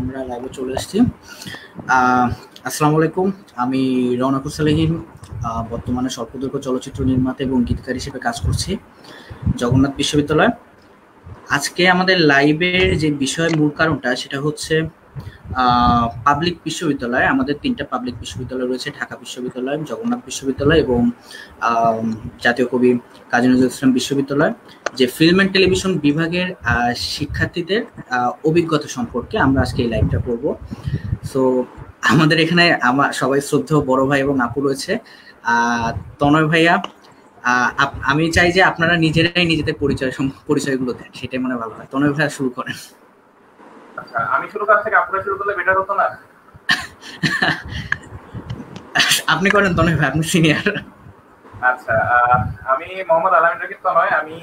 আমরা লাইভে চলে এসেছি। আসসালামু আলাইকুম। আমি রওনাক সালেহীন, বর্তমানে স্বল্পদৈর্ঘ্য চলচ্চিত্র নির্মাতা এবং গীতকার হিসেবে কাজ করছি জগন্নাথ বিশ্ববিদ্যালয়। আজকে আমাদের লাইভের যে মূল কারণটা সেটা হচ্ছে পাবলিক বিশ্ববিদ্যালয়। আমাদের ৩টা পাবলিক বিশ্ববিদ্যালয় রয়েছে, ঢাকা বিশ্ববিদ্যালয়, জগন্নাথ বিশ্ববিদ্যালয় এবং জাতীয় কবি কাজী নজরুল ইসলাম বিশ্ববিদ্যালয়। যে ফিল্ম অ্যান্ড টেলিভিশন বিভাগের শিক্ষার্থীদের অভিজ্ঞতা সম্পর্কে আমরা আজকে এই লাইভটা করব। সো আমাদের এখানে আমার সবাই শ্রদ্ধেয় বড় ভাই এবং আপু রয়েছে। তনয় ভাইয়া, আমি চাই যে আপনারা নিজেরাই নিজেদের পরিচয়গুলো দেন, সেটাই মনে ভালো হয়। তনয় ভাইয়া শুরু করেন। আচ্ছা, আমি শুরু করার থেকে আপনারা শুরু করলে বেটার হতো না? আপনি করেন তনয় ভাই, আপনি সিনিয়র। আচ্ছা, আমি মোহাম্মদ আলামিন রাকিব তনয়। আমি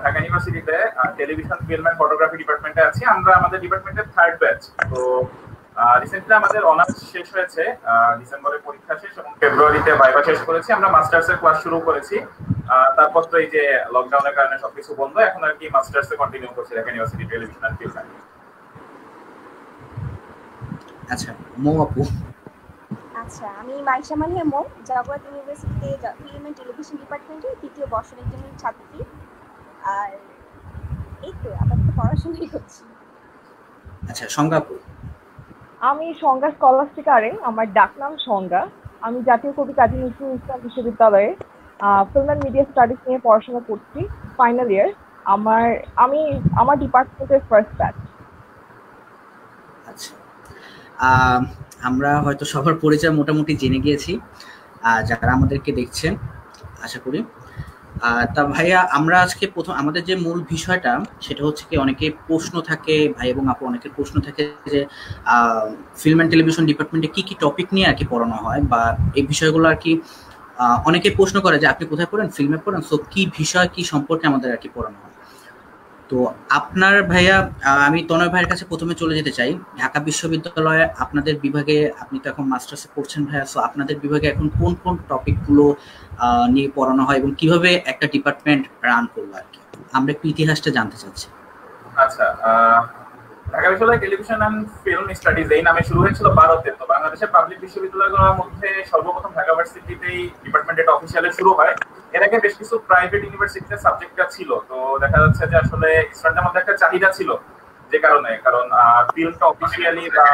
ঢাকা ইউনিভার্সিটিতে টেলিভিশন ফিল্ম এন্ড ফটোগ্রাফি ডিপার্টমেন্টে আছি। আমরা আমাদের ডিপার্টমেন্টের 3rd ব্যাচ। তো রিসেন্টলি আমাদের অনার্স শেষ হয়েছে, ডিসেম্বরে পরীক্ষা শেষ এবং ফেব্রুয়ারিতে ভাইভা শেষ করেছি। আমরা মাস্টার্সের ক্লাস শুরু করেছি। তারপর তো এই যে লকডাউনের কারণে সবকিছু বন্ধ, এখন আর কি মাস্টার্সে কন্টিনিউ করছি Dhaka university television and film. আচ্ছা, মৌ আপু। আচ্ছা, আমি মাইশা মানিয়া মৌ, জগন্নাথ ইউনিভার্সিটিতে ফিল্ম এন্ড টেলিভিশন ডিপার্টমেন্টে 3য় বর্ষের একজন ছাত্রী। আর এই তো আপাতত পড়াশোনাই করছি। আচ্ছা, সংজ্ঞা আপু। আমি সংজ্ঞা স্কলাস্টিক আরেং, আমার ডাকনাম সংজ্ঞা। আমি জাতীয় কবি কাজী নজরুল ইসলাম বিশ্ববিদ্যালয়ে ফিল্ম অ্যান্ড মিডিয়া স্টাডিজ নিয়ে পড়াশোনা করছি, ফাইনাল ইয়ার। আমার ডিপার্টমেন্টের 1st ব্যাচ। আচ্ছা, আমরা হয়তো সবার পরিচয় মোটামুটি জেনে গিয়েছি যারা আমাদেরকে দেখছেন, আশা করি। তা ভাইয়া, আমরা আজকে প্রথম আমাদের যে মূল বিষয়টা সেটা হচ্ছে কি, অনেকে প্রশ্ন থাকে ভাই এবং আপু, অনেকের প্রশ্ন থাকে যে ফিল্ম অ্যান্ড টেলিভিশন ডিপার্টমেন্টে কি কি টপিক নিয়ে আর কি পড়ানো হয়, বা এই বিষয়গুলো আর কি অনেকে প্রশ্ন করে যে আপনি কোথায় পড়েন, ফিল্মে পড়েন, সো কি বিষয় কি সম্পর্কে আমাদের আর কি পড়ানো হয়। তো আপনার ভাইয়া, আমি তনয় ভাইয়ের কাছে প্রথমে চলে যেতে চাই। ঢাকা বিশ্ববিদ্যালয়ে আপনাদের বিভাগে, আপনি তো এখন মাস্টার্সে পড়ছেন ভাইয়া, সো আপনাদের বিভাগে এখন কোন কোন টপিকগুলো নিয়ে পড়ানো হয় এবং কিভাবে একটা ডিপার্টমেন্ট রান করলো আর কি, আমরা একটু ইতিহাসটা জানতে চাচ্ছি। আচ্ছা, ঢাকা বিশ্ববিদ্যালয় টেলিভিশন এন্ড ফিল্ম স্টাডিজ এই নামে শুরু হয়েছিল ভারতে। তো বাংলাদেশের পাবলিক বিশ্ববিদ্যালয়গুলোর মধ্যে সর্বপ্রথম ঢাকা ইউনিভার্সিটিতেই ডিপার্টমেন্টের অফিসিয়ালি শুরু হয়। এর আগে বেশ কিছু প্রাইভেট ইউনিভার্সিটিতে সাবজেক্টটা ছিল। তো দেখা যাচ্ছে যে আসলে স্টুডেন্টদের মধ্যে একটা চাহিদা ছিল, যে কারণে ফিল্মটা অফিসিয়ালি বা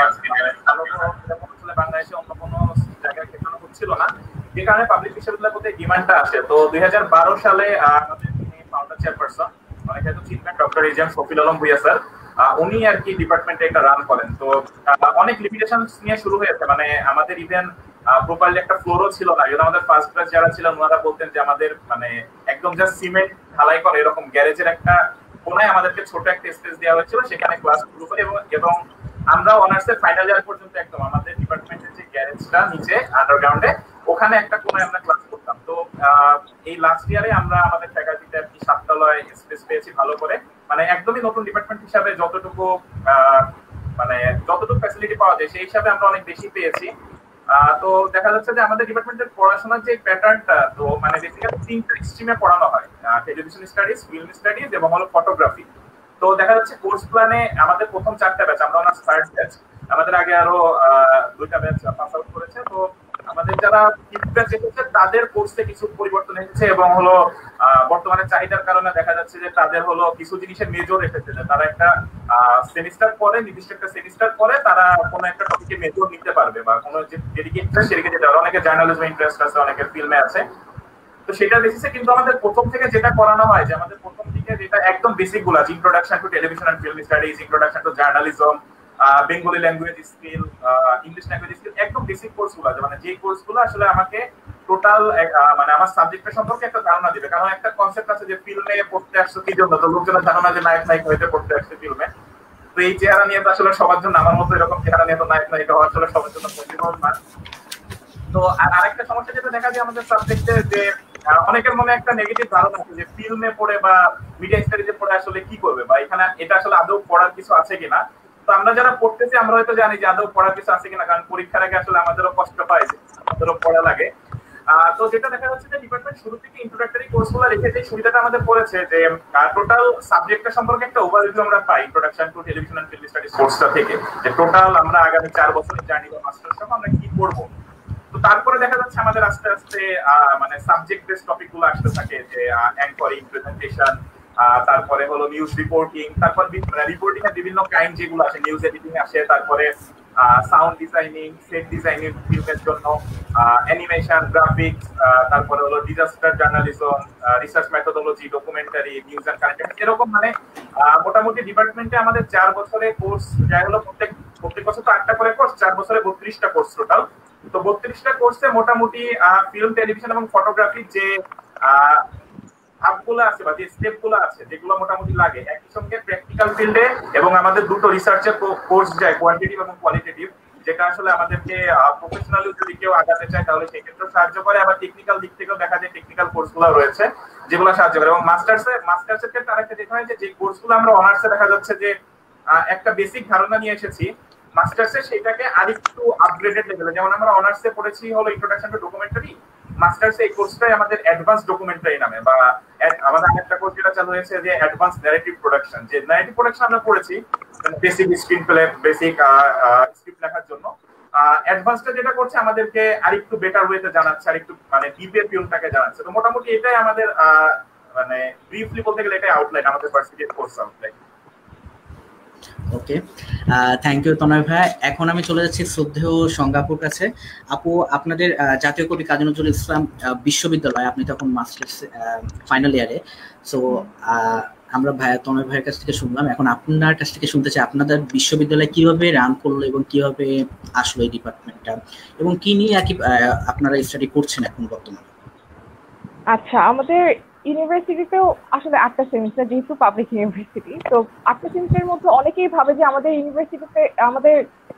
বাংলাদেশে অন্য কোনো জায়গায় শেখানো হচ্ছিল না, যে কারণে পাবলিক বিশ্ববিদ্যালয়ের প্রতি ডিমান্ডটা আসে। তো 2012 সালে আমাদের যিনি ফাউন্ডার চেয়ারপারসন, অনেকে হয়তো চিনবেন, doctor AGM Shafil Alam Bhuiyan sir, উনি আর কি ডিপার্টমেন্টে এটা রান করেন। তো অনেক লিমিটেশন নিয়ে শুরু হয়েছে, মানে আমাদের ইভেন প্রপারলি একটা ফ্লোরও ছিল না। যেটা আমাদের ফার্স্ট ক্লাস যারা ছিলেন ওনারা বলতেন যে আমাদের মানে একদম জাস্ট সিমেন্ট ঢালাই করে এরকম গ্যারেজের একটা কোনায় আমাদেরকে ছোট একটা স্পেস দেওয়া হয়েছিল, সেখানে ক্লাস শুরু করে। এবং আমরা অনার্সের ফাইনাল ইয়ার পর্যন্ত একদম আমাদের ডিপার্টমেন্টের যে গ্যারেজটা নিচে আন্ডারগ্রাউন্ডে, ওখানে একটা কোনায় আমরা ক্লাস করতাম। তো এই লাস্ট ইয়ারে আমরা আমাদের ফ্যাকাল্টিতে আর কি 7 তলায় স্পেস পেয়েছি ভালো করে, মানে একদমই নতুন ডিপার্টমেন্ট হিসাবে যতটুকু ফ্যাসিলিটি পাওয়া যায় সেই হিসাবে আমরা অনেক বেশি পেয়েছি। তো দেখা যাচ্ছে যে আমাদের ডিপার্টমেন্টের পড়াশোনার যে প্যাটার্নটা, তো মানে বেসিক্যালি 3টা স্ট্রিমে পড়ানো হয়, টেলিভিশন স্টাডিজ, ফিল্ম স্টাডিজ এবং হলো ফটোগ্রাফি। তো দেখা যাচ্ছে কোর্স প্ল্যানে আমাদের প্রথম 4টা ব্যাচ, আমরা অনার্স 3rd ব্যাচ, আমাদের আগে আরো 2টা ব্যাচ পাস আউট করেছে। তো আমাদের যারা 5th ব্যাচ এসেছে তাদের কোর্সে কিছু পরিবর্তন এসেছে এবং হলো বর্তমানে চাহিদার কারণে দেখা যাচ্ছে যে তাদের হলো কিছু জিনিসের মেজর এসেছে, যে তারা একটা সেমিস্টার পরে, নির্দিষ্ট একটা সেমিস্টার পরে তারা কোনো একটা টপিকে মেজর নিতে পারবে বা কোনো যেদিকে ইন্টারেস্ট সেদিকে যেতে পারবে। অনেকে জার্নালিজমে ইন্টারেস্ট আছে, অনেকের ফিল্মে আছে। তো সেটা বেসিসে কিন্তু আমাদের প্রথম থেকে যেটা করানো হয়, যে আমাদের প্রথম দিকে যেটা একদম বেসিক গুলো আছে, introduction to television and film studies, introduction to journalism, Bengali language skill, English language skill, একদম বেসিক কোর্সগুলো আছে, মানে যে কোর্সগুলো আসলে আমাকে টোটাল মানে আমার সাবজেক্টের সম্পর্কে একটা ধারণা দিবে। কারণ একটা কনসেপ্ট আছে যে ফিল্মে পড়তে আসছো কি জন্য, তো লোকজনের ধারণা যে নায়ক নায়িকা হইতে পড়তে আসছে ফিল্মে। তো এই চেহারা নিয়ে তো আসলে সবার জন্য, আমার মতো এরকম চেহারা নিয়ে তো নায়ক নায়িকা হওয়া আসলে সবার জন্য পসিবল না। তো আরেকটা সমস্যা যেটা দেখা যায় আমাদের সাবজেক্টে, যে অনেকের মনে একটা নেগেটিভ ধারণা আছে যে ফিল্মে পড়ে বা মিডিয়া স্টাডিজে পড়ে আসলে কি করবে, বা এখানে এটা আসলে আদৌ পড়ার কিছু আছে কিনা। তো আমরা যারা পড়তেছি আমরা হয়তো জানি যে আদৌ পড়ার কিছু আছে কিনা, কারণ পরীক্ষার আগে আসলে আমাদেরও কষ্ট পায়, আমাদেরও পড়া লাগে। তো যেটা দেখা যাচ্ছে যে ডিপার্টমেন্ট শুরু থেকে ইন্ট্রোডাক্টরি কোর্সগুলো রেখে যে সুবিধাটা আমাদের পড়েছে যে টোটাল সাবজেক্টটা সম্পর্কে একটা ওভারভিউ আমরা পাই introduction to television and film studies কোর্সটা থেকে, যে টোটাল আমরা আগামী 4 বছরের জার্নি বা মাস্টার্স সহ আমরা কি করব। তো তারপরে দেখা যাচ্ছে আমাদের আস্তে আস্তে মানে সাবজেক্ট বেস টপিকগুলো আসতে থাকে, যে অ্যাঙ্করিং, প্রেজেন্টেশন, তারপরে হলো নিউজ রিপোর্টিং, তারপর রিপোর্টিং এর বিভিন্ন কাইন্ড যেগুলো আসে, নিউজ এডিটিং আসে, তারপরে সাউন্ড ডিজাইনিং, সেট ডিজাইনিং ফিল্মের জন্য, অ্যানিমেশন, গ্রাফিক্স, তারপরে হলো disaster journalism, research methodology, documentary, news and current affairs, এরকম মানে মোটামুটি ডিপার্টমেন্টে আমাদের 4 বছরের কোর্স, যাই হলো প্রত্যেক বছর তো 8টা করে কোর্স, 4 বছরে 32টা কোর্স টোটাল। তো 32টা কোর্সে মোটামুটি ফিল্ম, টেলিভিশন এবং ফটোগ্রাফির যে ধাপগুলো আছে বা যে স্টেপগুলো আছে যেগুলো মোটামুটি লাগে, একই সঙ্গে প্র্যাকটিক্যাল ফিল্ডে এবং আমাদের দুটো রিসার্চের কোর্স যায়, কোয়ান্টিটিভ এবং কোয়ালিটেটিভ, যেটা আসলে আমাদেরকে প্রফেশনালি যদি কেউ আগাতে চায় তাহলে সেই ক্ষেত্রে সাহায্য করে। আবার টেকনিক্যাল দিক থেকেও দেখা যায় টেকনিক্যাল কোর্সগুলো রয়েছে যেগুলো সাহায্য করে। এবং মাস্টার্সের ক্ষেত্রে আরেকটা দেখা হয় যে কোর্সগুলো আমরা অনার্সে দেখা যাচ্ছে যে একটা বেসিক ধারণা নিয়ে এসেছি, মাস্টার্সে সেটাকে আরেকটু আপগ্রেডেড লেভেলে, যেমন আমরা অনার্সে পড়েছি হলো ইন্ট্রোডাকশন টু ডকুমেন্টারি, মাস্টার্সে এই কোর্সটাই আমাদের অ্যাডভান্স ডকুমেন্টারি নামে, বা আমাদের আরেকটা কোর্স যেটা চালু হয়েছে যে অ্যাডভান্স ন্যারেটিভ প্রোডাকশন। যে ন্যারেটিভ প্রোডাকশন আমরা পড়েছি basic screen play, basic script লেখার জন্য, অ্যাডভান্সটা যেটা করছে আমাদেরকে আরেকটু বেটার ওয়েতে জানাচ্ছে, আরেকটু মানে ডিপের ফিল্মটাকে জানাচ্ছে। তো মোটামুটি এটাই আমাদের মানে ব্রিফলি বলতে গেলে এটাই আউটলাইন, আমাদের ভার্সিটির course outline. Okay, thank you Tanay ভাই। এখন আমি চলে যাচ্ছি শ্রদ্ধেয় সংজ্ঞাপুর কাছে। আপু, আপনাদের জাতীয় কবি কাজী নজরুল ইসলাম বিশ্ববিদ্যালয়, আপনি তখন মাস্টার্স ফাইনাল ইয়ারে, সো আমরা তনয় ভাইয়ের কাছ থেকে শুনলাম, এখন আপনার কাছ থেকে শুনতে চাই আপনাদের বিশ্ববিদ্যালয় কিভাবে রান করলো এবং কিভাবে আসলো এই ডিপার্টমেন্টটা, এবং কি নিয়ে আর কি আপনারা স্টাডি করছেন এখন বর্তমানে। আচ্ছা, আমাদের ইউনিভার্সিটিতেও আসলে 8টা সেমিস্টার, যেহেতু পাবলিক ইউনিভার্সিটি, তো 8টা সেমিস্টারের মধ্যে অনেকেই ভাবে যে আমাদের ইউনিভার্সিটিতে, আমাদের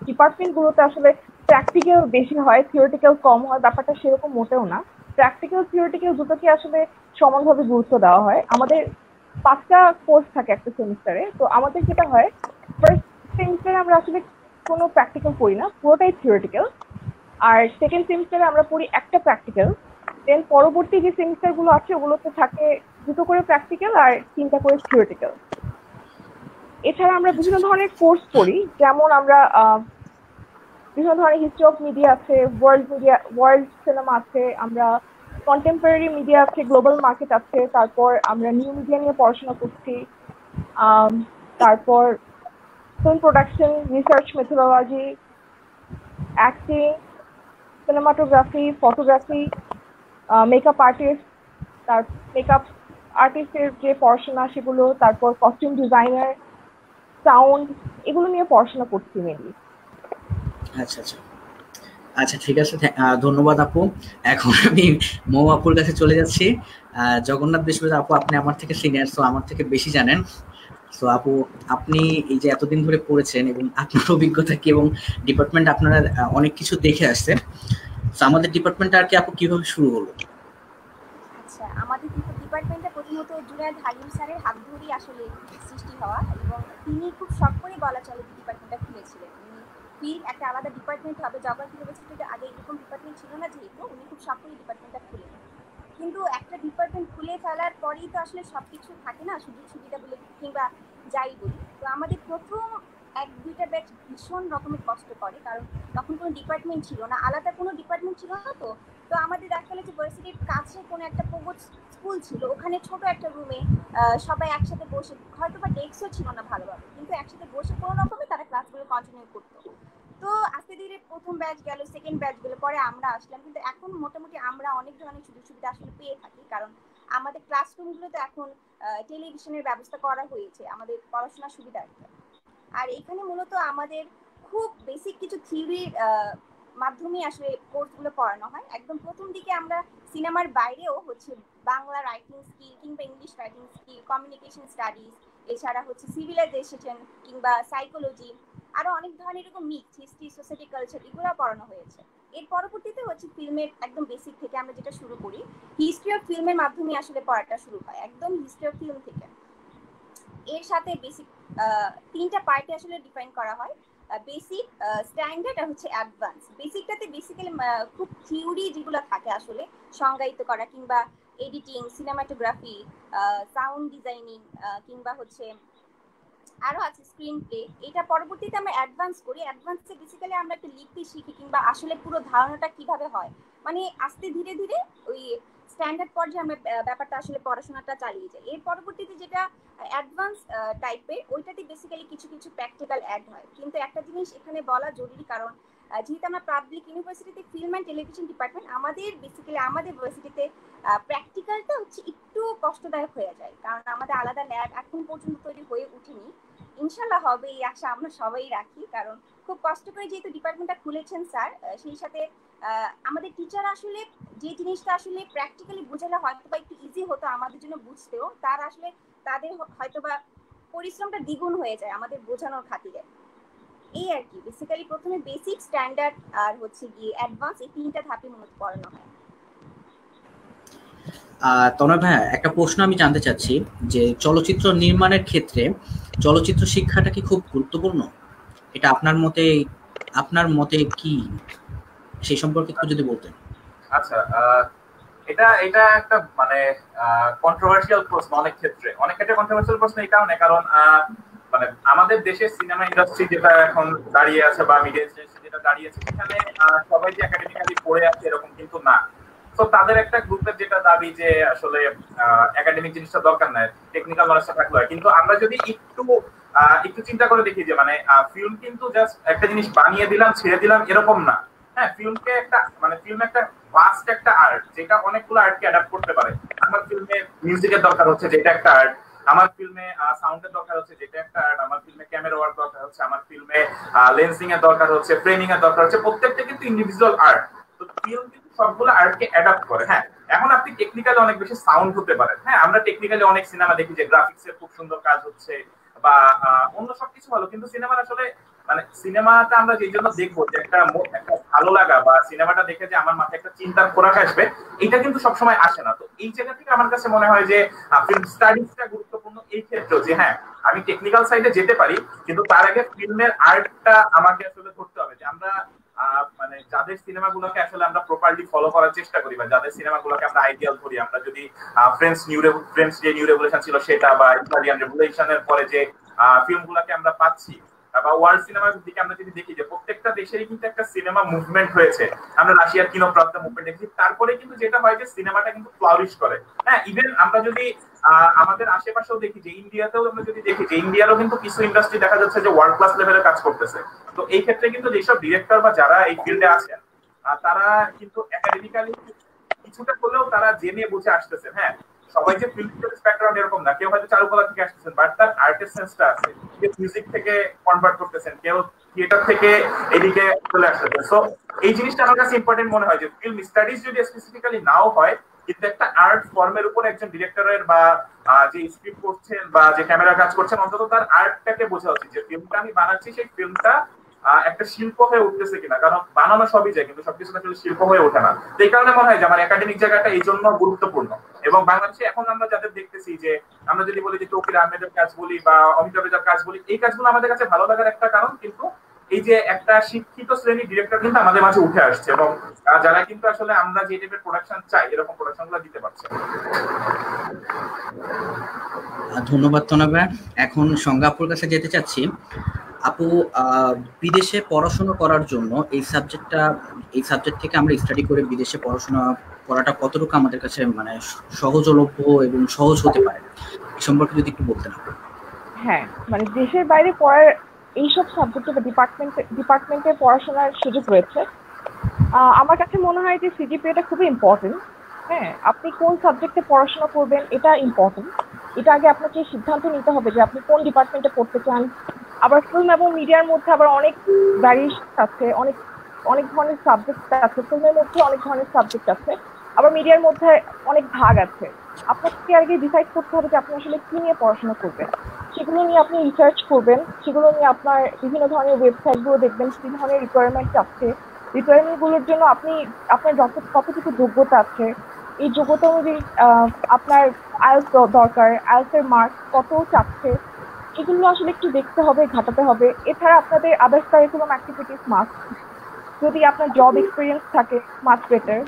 ডিপার্টমেন্টগুলোতে আসলে প্র্যাকটিক্যাল বেশি হয়, থিওরিটিক্যাল কম হয়। ব্যাপারটা সেরকম মোটেও না। প্র্যাকটিক্যাল থিওরিটিক্যাল দুটোকে আসলে সমানভাবে গুরুত্ব দেওয়া হয়। আমাদের 5টা কোর্স থাকে একটা সেমিস্টারে। তো আমাদের যেটা হয়, ফার্স্ট সেমিস্টারে আমরা আসলে কোনো প্র্যাকটিক্যাল পড়ি না, পুরোটাই থিওরিটিক্যাল। আর সেকেন্ড সেমিস্টারে আমরা পড়ি একটা প্র্যাকটিক্যাল। দেন পরবর্তী যে সেমিস্টারগুলো আছে ওগুলোতে থাকে 2টো করে প্র্যাকটিক্যাল আর 3টা করে থিওরিটিক্যাল। এছাড়া আমরা বিভিন্ন ধরনের কোর্স পড়ি, যেমন আমরা বিভিন্ন ধরনের হিস্ট্রি অফ মিডিয়া আছে, ওয়ার্ল্ড সিনেমা আছে, আমরা কন্টেম্পোরারি মিডিয়া আছে, গ্লোবাল মার্কেট আছে, তারপর আমরা নিউ মিডিয়া নিয়ে পড়াশোনা করছি, তারপর film production, research methodology, acting, cinematography, photography, makeup artist, তার মেকআপ আর্টিস্টের যে পড়াশোনা সেগুলো, তারপর কস্টিউম ডিজাইনার, সাউন্ড, এগুলো নিয়ে পড়াশোনা করছি মেনলি। আচ্ছা আচ্ছা আচ্ছা, ঠিক আছে, ধন্যবাদ আপু। এখন আমি মৌ আপুর কাছে চলে যাচ্ছি। জগন্নাথ বিশ্ববিদ্যালয়, আপু আপনি আমার থেকে সিনিয়র, সো আমার থেকে বেশি জানেন। সো আপু, আপনি এই যে এতদিন ধরে পড়েছেন এবং আপনার অভিজ্ঞতা কি, এবং ডিপার্টমেন্ট আপনারা অনেক কিছু দেখে আসছেন, সো আমাদের ডিপার্টমেন্টটা আর কি আপু কিভাবে শুরু হলো? আচ্ছা, আমাদের ডিপার্টমেন্টটা প্রথমত জুনায়েদ হালিম স্যারের হাত ধরেই আসলে সৃষ্টি হওয়া, এবং তিনি খুব শখ করে বলা চলে ডিপার্টমেন্টটা খুলেছিলেন। ফিল্ম একটা আলাদা ডিপার্টমেন্ট হবে, জগন্নাথ ইউনিভার্সিটিতে আগে এরকম ডিপার্টমেন্ট ছিল না, যেহেতু উনি খুব শখ করে ডিপার্টমেন্টটা খুলে। কিন্তু একটা ডিপার্টমেন্ট খুলে ফেলার পরেই তো আসলে সব কিছু থাকে না, সুযোগ সুবিধা বলে কিংবা যাই বলি। তো আমাদের প্রথম 1-2টা ব্যাচ ভীষণ রকমের কষ্ট করে, কারণ তখন কোনো ডিপার্টমেন্ট ছিল না, আলাদা কোনো ডিপার্টমেন্ট ছিল না। তো তো আমাদের দেখা গেলো যে ভার্সিটির কাছে কোনো একটা প্রগত স্কুল ছিল, ওখানে ছোট একটা রুমে সবাই একসাথে বসে, হয়তো বা ডেস্কও ছিল না ভালোভাবে, কিন্তু একসাথে বসে কোনো রকমে তারা ক্লাসগুলো কন্টিনিউ করতো। তো আস্তে ধীরে প্রথম ব্যাচ গেল, সেকেন্ড ব্যাচ গেল, পরে আমরা আসলাম। কিন্তু এখন মোটামুটি আমরা অনেক ধরনের সুযোগ সুবিধা আসলে পেয়ে থাকি, কারণ আমাদের ক্লাসরুমগুলোতে এখন টেলিভিশনের ব্যবস্থা করা হয়েছে আমাদের পড়াশোনার সুবিধার্থে। আর এখানে মূলত আমাদের খুব বেসিক কিছু থিওরির মাধ্যমে আসলে কোর্সগুলো পড়ানো হয়। একদম প্রথম দিকে আমরা সিনেমার বাইরেও হচ্ছে বাংলা রাইটিং স্কিল কিংবা English writing skill, communication studies, এছাড়া হচ্ছে সিভিলাইজেশন কিংবা সাইকোলজি, আরো অনেক ধরনের এরকম মিক্স হিস্ট্রি, সোসাইটি, কালচার, এগুলো পড়ানো হয়েছে। এর পরবর্তীতে হচ্ছে ফিল্মের একদম বেসিক থেকে আমরা যেটা শুরু করি, হিস্ট্রি অফ ফিল্মের মাধ্যমে আসলে পড়াটা শুরু হয়, একদম হিস্ট্রি অফ ফিল্ম থেকে। এর সাথে বেসিক 3টা পার্টে আসলে ডিফাইন করা হয়। বেসিক, স্ট্যান্ডার্ড আর হচ্ছে অ্যাডভান্স। বেসিকটাতে বেসিক্যালি খুব থিওরি যেগুলো থাকে আসলে সংজ্ঞায়িত করা, কিংবা এডিটিং, সিনেমাটোগ্রাফি, সাউন্ড ডিজাইনিং, কিংবা হচ্ছে আরো আছে স্ক্রিন প্লে। এটা পরবর্তীতে আমরা অ্যাডভান্স করি। অ্যাডভান্সে বেসিক্যালি আমরা একটু লিখতে শিখি, কিংবা আসলে পুরো ধারণাটা কিভাবে হয়, মানে আস্তে ধীরে ধীরে ওই স্ট্যান্ডার্ড পর্যায়ে আমরা ব্যাপারটা আসলে পড়াশোনাটা চালিয়ে যাই। এর পরবর্তীতে যেটা অ্যাডভান্স টাইপের, ওইটাতে বেসিক্যালি কিছু কিছু প্র্যাকটিক্যাল অ্যাড হয়। কিন্তু একটা জিনিস এখানে বলা জরুরি, কারণ যেহেতু আমরা পাবলিক ইউনিভার্সিটিতে ফিল্ম অ্যান্ড টেলিভিশন ডিপার্টমেন্ট, আমাদের বেসিক্যালি আমাদের ইউনিভার্সিটিতে প্র্যাকটিক্যালটা হচ্ছে একটু কষ্টদায়ক হয়ে যায়, কারণ আমাদের আলাদা ল্যাব এখন পর্যন্ত তৈরি হয়ে উঠেনি। ইনশাল্লাহ হবে, এই আশা আমরা সবাই রাখি, কারণ খুব কষ্ট করে যেহেতু ডিপার্টমেন্টটা খুলেছেন স্যার, সেই সাথে আমাদের টিচার আসলে যে জিনিসটা আসলে প্র্যাকটিক্যালি বোঝালে হয়তো বা একটু ইজি হতো আমাদের জন্য বুঝতেও, তার আসলে তাদের হয়তো বা পরিশ্রমটা দ্বিগুণ হয়ে যায় আমাদের বোঝানোর খাতিরে। এই আর কি, বেসিক্যালি প্রথমে বেসিক, স্ট্যান্ডার্ড আর হচ্ছে গিয়ে অ্যাডভান্স, এই তিনটা ধাপে মূলত পড়ানো হয়। তনয় ভাইয়া, একটা প্রশ্ন আমি জানতে চাচ্ছি যে চলচ্চিত্র নির্মাণের ক্ষেত্রে চলচ্চিত্র শিক্ষাটা কি খুব গুরুত্বপূর্ণ? এটা আপনার মতে কি, সেই সম্পর্কে একটু যদি বলতেন। আচ্ছা, এটা এটা একটা মানে কন্ট্রোভার্সিয়াল প্রশ্ন। অনেক ক্ষেত্রে কন্ট্রোভার্সিয়াল প্রশ্ন এই কারণে, কারণ মানে আমাদের দেশের সিনেমা ইন্ডাস্ট্রি যেটা এখন দাঁড়িয়ে আছে বা মিডিয়া ইন্ডাস্ট্রি যেটা দাঁড়িয়ে আছে, সেখানে সবাই যে একাডেমিক্যালি পড়ে আছে এরকম কিন্তু না। তো তাদের একটা গ্রুপের যেটা দাবি যে আসলে একাডেমিক জিনিসটা দরকার নাই, টেকনিক্যাল নলেজটা থাকলে হয়। কিন্তু আমরা যদি একটু চিন্তা করে দেখি যে মানে ফিল্ম কিন্তু জাস্ট একটা জিনিস বানিয়ে দিলাম ছেড়ে দিলাম এরকম না। হ্যাঁ, ফিল্ম একটা ভাস্ট একটা আর্ট, যেটা অনেকগুলো আর্টকে অ্যাডাপ্ট করতে পারে। আমার ফিল্মে মিউজিকের দরকার হচ্ছে, যেটা একটা আর্ট। আমার ফিল্মে সাউন্ডের দরকার হচ্ছে, যেটা একটা আর্ট। আমার ফিল্মে ক্যামেরা ওয়ার্ক দরকার হচ্ছে, আমার ফিল্মে লেন্সিং এর দরকার হচ্ছে, ফ্রেমিং এর দরকার হচ্ছে। প্রত্যেকটা কিন্তু ইন্ডিভিজুয়াল আর্ট। তো ফিল্ম কিন্তু সবগুলো আর্টকে অ্যাডাপ্ট করে। হ্যাঁ, এখন আপনি টেকনিক্যালি অনেক বেশি সাউন্ড হতে পারেন। হ্যাঁ, আমরা টেকনিক্যালি অনেক সিনেমা দেখি যে গ্রাফিক্স এর খুব সুন্দর কাজ হচ্ছে বা অন্য সবকিছু ভালো, কিন্তু সিনেমার আসলে মানে সিনেমাটা আমরা যেই জন্য দেখবো যে একটা ভালো লাগা বা সিনেমাটা দেখে যে আমার মাথায় একটা চিন্তার খোরাক আসবে, এটা কিন্তু সবসময় আসে না। তো এই জায়গা থেকে আমার কাছে মনে হয় যে ফিল্ম স্টাডিজটা গুরুত্বপূর্ণ এই ক্ষেত্রে, যে হ্যাঁ আমি টেকনিক্যাল সাইডে যেতে পারি, কিন্তু তার আগে ফিল্মের আর্টটা আমাকে আসলে ধরতে হবে। যে আমরা মানে যাদের সিনেমাগুলোকে আসলে আমরা প্রপারলি ফলো করার চেষ্টা করি, বা যাদের সিনেমাগুলোকে আমরা আইডিয়াল ধরি, আমরা যদি ফ্রেঞ্চ যে নিউ রেভলিউশন ছিল সেটা, বা ইটালিয়ান রেভলিউশনের পরে যে ফিল্মগুলোকে আমরা পাচ্ছি, বা ওয়ার্ল্ড সিনেমার দিকে আমরা যদি দেখি যে প্রত্যেকটা দেশেরই কিন্তু একটা সিনেমা মুভমেন্ট হয়েছে। আমরা রাশিয়ার কিনোপ্রাপ্ত মুভমেন্ট দেখি, তারপরে কিন্তু যেটা হয় যে সিনেমাটা কিন্তু ফ্লারিশ করে। হ্যাঁ, ইভেন আমরা যদি আমাদের আশেপাশেও দেখি যে ইন্ডিয়াতেও আমরা যদি দেখি যে ইন্ডিয়ারও কিন্তু কিছু ইন্ডাস্ট্রি দেখা যাচ্ছে যে ওয়ার্ল্ড ক্লাস লেভেলে কাজ করতেছে। তো এই ক্ষেত্রে কিন্তু যেসব ডিরেক্টর বা যারা এই ফিল্ডে আছেন, তারা কিন্তু একাডেমিক্যালি কিছুটা হলেও তারা জেনে বুঝে আসতেছেন। হ্যাঁ, সবাই যে ফিল্ম ব্যাকগ্রাউন্ড এরকম না, কেউ হয়তো চারুকলা থেকে আসতেছেন, বাট তার আর্টের সেন্সটা আছে। কেউ মিউজিক থেকে কনভার্ট করতেছেন, কেউ থিয়েটার থেকে এদিকে চলে আসতেছেন। সো এই জিনিসটা আমার কাছে ইম্পর্টেন্ট মনে হয় যে ফিল্ম স্টাডিজ যদি স্পেসিফিক্যালি নাও হয়, কিন্তু একটা আর্ট ফর্মের উপর একজন ডিরেক্টরের বা যে স্ক্রিপ্ট করছেন বা যে ক্যামেরা কাজ করছেন, অন্তত তার আর্টটাকে বোঝা উচিত যে ফিল্মটা আমি বানাচ্ছি, সেই ফিল্মটা একটা শিল্প হয়ে উঠতেছে কিনা। কারণ বানানো সবই যায়, কিন্তু সবকিছু আসলে শিল্প হয়ে ওঠে না। তো এই কারণে মনে হয় যে আমার একাডেমিক জায়গাটা এই জন্য গুরুত্বপূর্ণ। এবং বাংলাদেশে এখন আমরা যাদের দেখতেছি, যে আমরা যদি বলি যে তৌকির আহমেদের কাজ বলি বা অমিতাভের কাজ বলি, এই কাজগুলো আমাদের কাছে ভালো লাগার একটা কারণ কিন্তু এই যে একটা শিক্ষিত শ্রেণীর ডিরেক্টর কিন্তু আমাদের মাঝে উঠে আসছে, এবং যারা কিন্তু আসলে আমরা যে টাইপের প্রোডাকশন চাই এরকম প্রোডাকশনগুলো দিতে পারছে। ধন্যবাদ তনয় ভাই। এখন সংজ্ঞা আপুর কাছে যেতে চাচ্ছি। আপু, বিদেশে পড়াশোনা করার জন্য এই সাবজেক্ট থেকে আমরা স্টাডি করে বিদেশে পড়াশোনা করাটা কতটুকু আমাদের কাছে মানে সহজলভ্য এবং সহজ হতে পারে, এই সম্পর্কে যদি একটু বলতেন। হ্যাঁ, মানে দেশের বাইরে পড়ার এইসব সাবজেক্টে বা ডিপার্টমেন্টে পড়াশোনার সুযোগ রয়েছে। আমার কাছে মনে হয় যে সিজিপিএটা খুবই ইম্পর্টেন্ট। হ্যাঁ, আপনি কোন সাবজেক্টে পড়াশোনা করবেন এটা ইম্পর্টেন্ট। এটা আগে আপনাকে সিদ্ধান্ত নিতে হবে যে আপনি কোন ডিপার্টমেন্টে পড়তে চান। আবার ফিল্ম এবং মিডিয়ার মধ্যে আবার অনেক ভ্যারিয়েশন আছে, অনেক ধরনের সাবজেক্ট আছে। ফিল্মের মধ্যে অনেক ধরনের সাবজেক্ট আছে, আবার মিডিয়ার মধ্যে অনেক ভাগ আছে। আপনাকে আগে ডিসাইড করতে হবে যে আপনি আসলে কি নিয়ে পড়াশোনা করবেন। সেগুলো নিয়ে আপনি রিসার্চ করবেন, সেগুলো নিয়ে আপনার বিভিন্ন ধরনের ওয়েবসাইটগুলো দেখবেন, কি ধরনের রিকোয়ারমেন্ট আছে, রিকোয়ারমেন্টগুলোর জন্য আপনার কতটুকু যোগ্যতা আছে, এই যোগ্যতা অনুযায়ী আপনার আইএলটিএস দরকার, আইএলটিএস এর মার্ক কত চাচ্ছে, এগুলো আসলে একটু দেখতে হবে, ঘাটাতে হবে। এছাড়া আপনাদের আদার্স কারিকুলাম অ্যাক্টিভিটিস মাস্ট, যদি আপনার জব এক্সপিরিয়েন্স থাকে মাচ বেটার,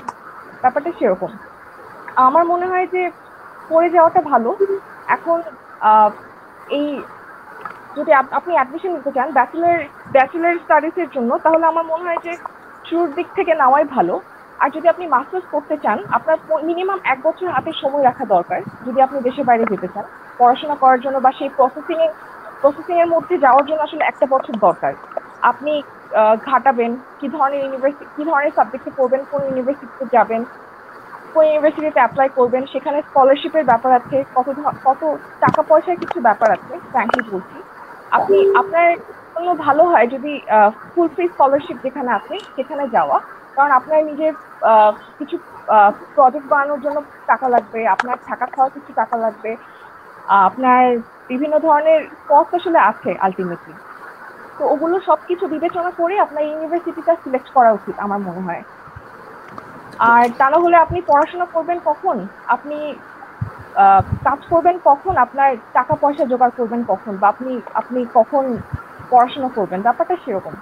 ব্যাপারটা সেরকম। আমার মনে হয় যে পড়ে যাওয়াটা ভালো। এখন এই যদি আপনি অ্যাডমিশন নিতে চান ব্যাচেলর স্টাডিজ এর জন্য, তাহলে আমার মনে হয় যে শুরুর দিক থেকে নেওয়াই ভালো। আর যদি আপনি মাস্টার্স করতে চান, আপনার মিনিমাম 1 বছর হাতে সময় রাখা দরকার যদি আপনি দেশের বাইরে যেতে চান পড়াশোনা করার জন্য, বা সেই প্রসেসিং এর মধ্যে যাওয়ার জন্য আসলে 1টা বছর দরকার। আপনি ঘাটাবেন কি ধরনের সাবজেক্টে পড়বেন, কোন ইউনিভার্সিটিতে যাবেন, কোন ইউনিভার্সিটিতে অ্যাপ্লাই করবেন, সেখানে স্কলারশিপের ব্যাপার আছে, কত টাকা পয়সার কিছু ব্যাপার আছে। ফ্র্যাঙ্কলি বলছি, আপনার জন্য ভালো হয় যদি ফুল ফ্রি স্কলারশিপ যেখানে আছে সেখানে যাওয়া। কারণ আপনার নিজের কিছু প্রজেক্ট বানানোর জন্য টাকা লাগবে, আপনার থাকা খাওয়ার কিছু টাকা লাগবে, আপনার বিভিন্ন ধরনের কস্ট আসলে আছে আলটিমেটলি। তো ওগুলো সবকিছু বিবেচনা করে আপনার ইউনিভার্সিটিটা সিলেক্ট করা উচিত আমার মনে হয়। আর তা না হলে আপনি পড়াশোনা করবেন কখন, আপনি কাজ করবেন কখন, আপনার টাকা পয়সা জোগাড় করবেন কখন, বা আপনি কখন পড়াশোনা করবেন, ব্যাপারটা সেরকম।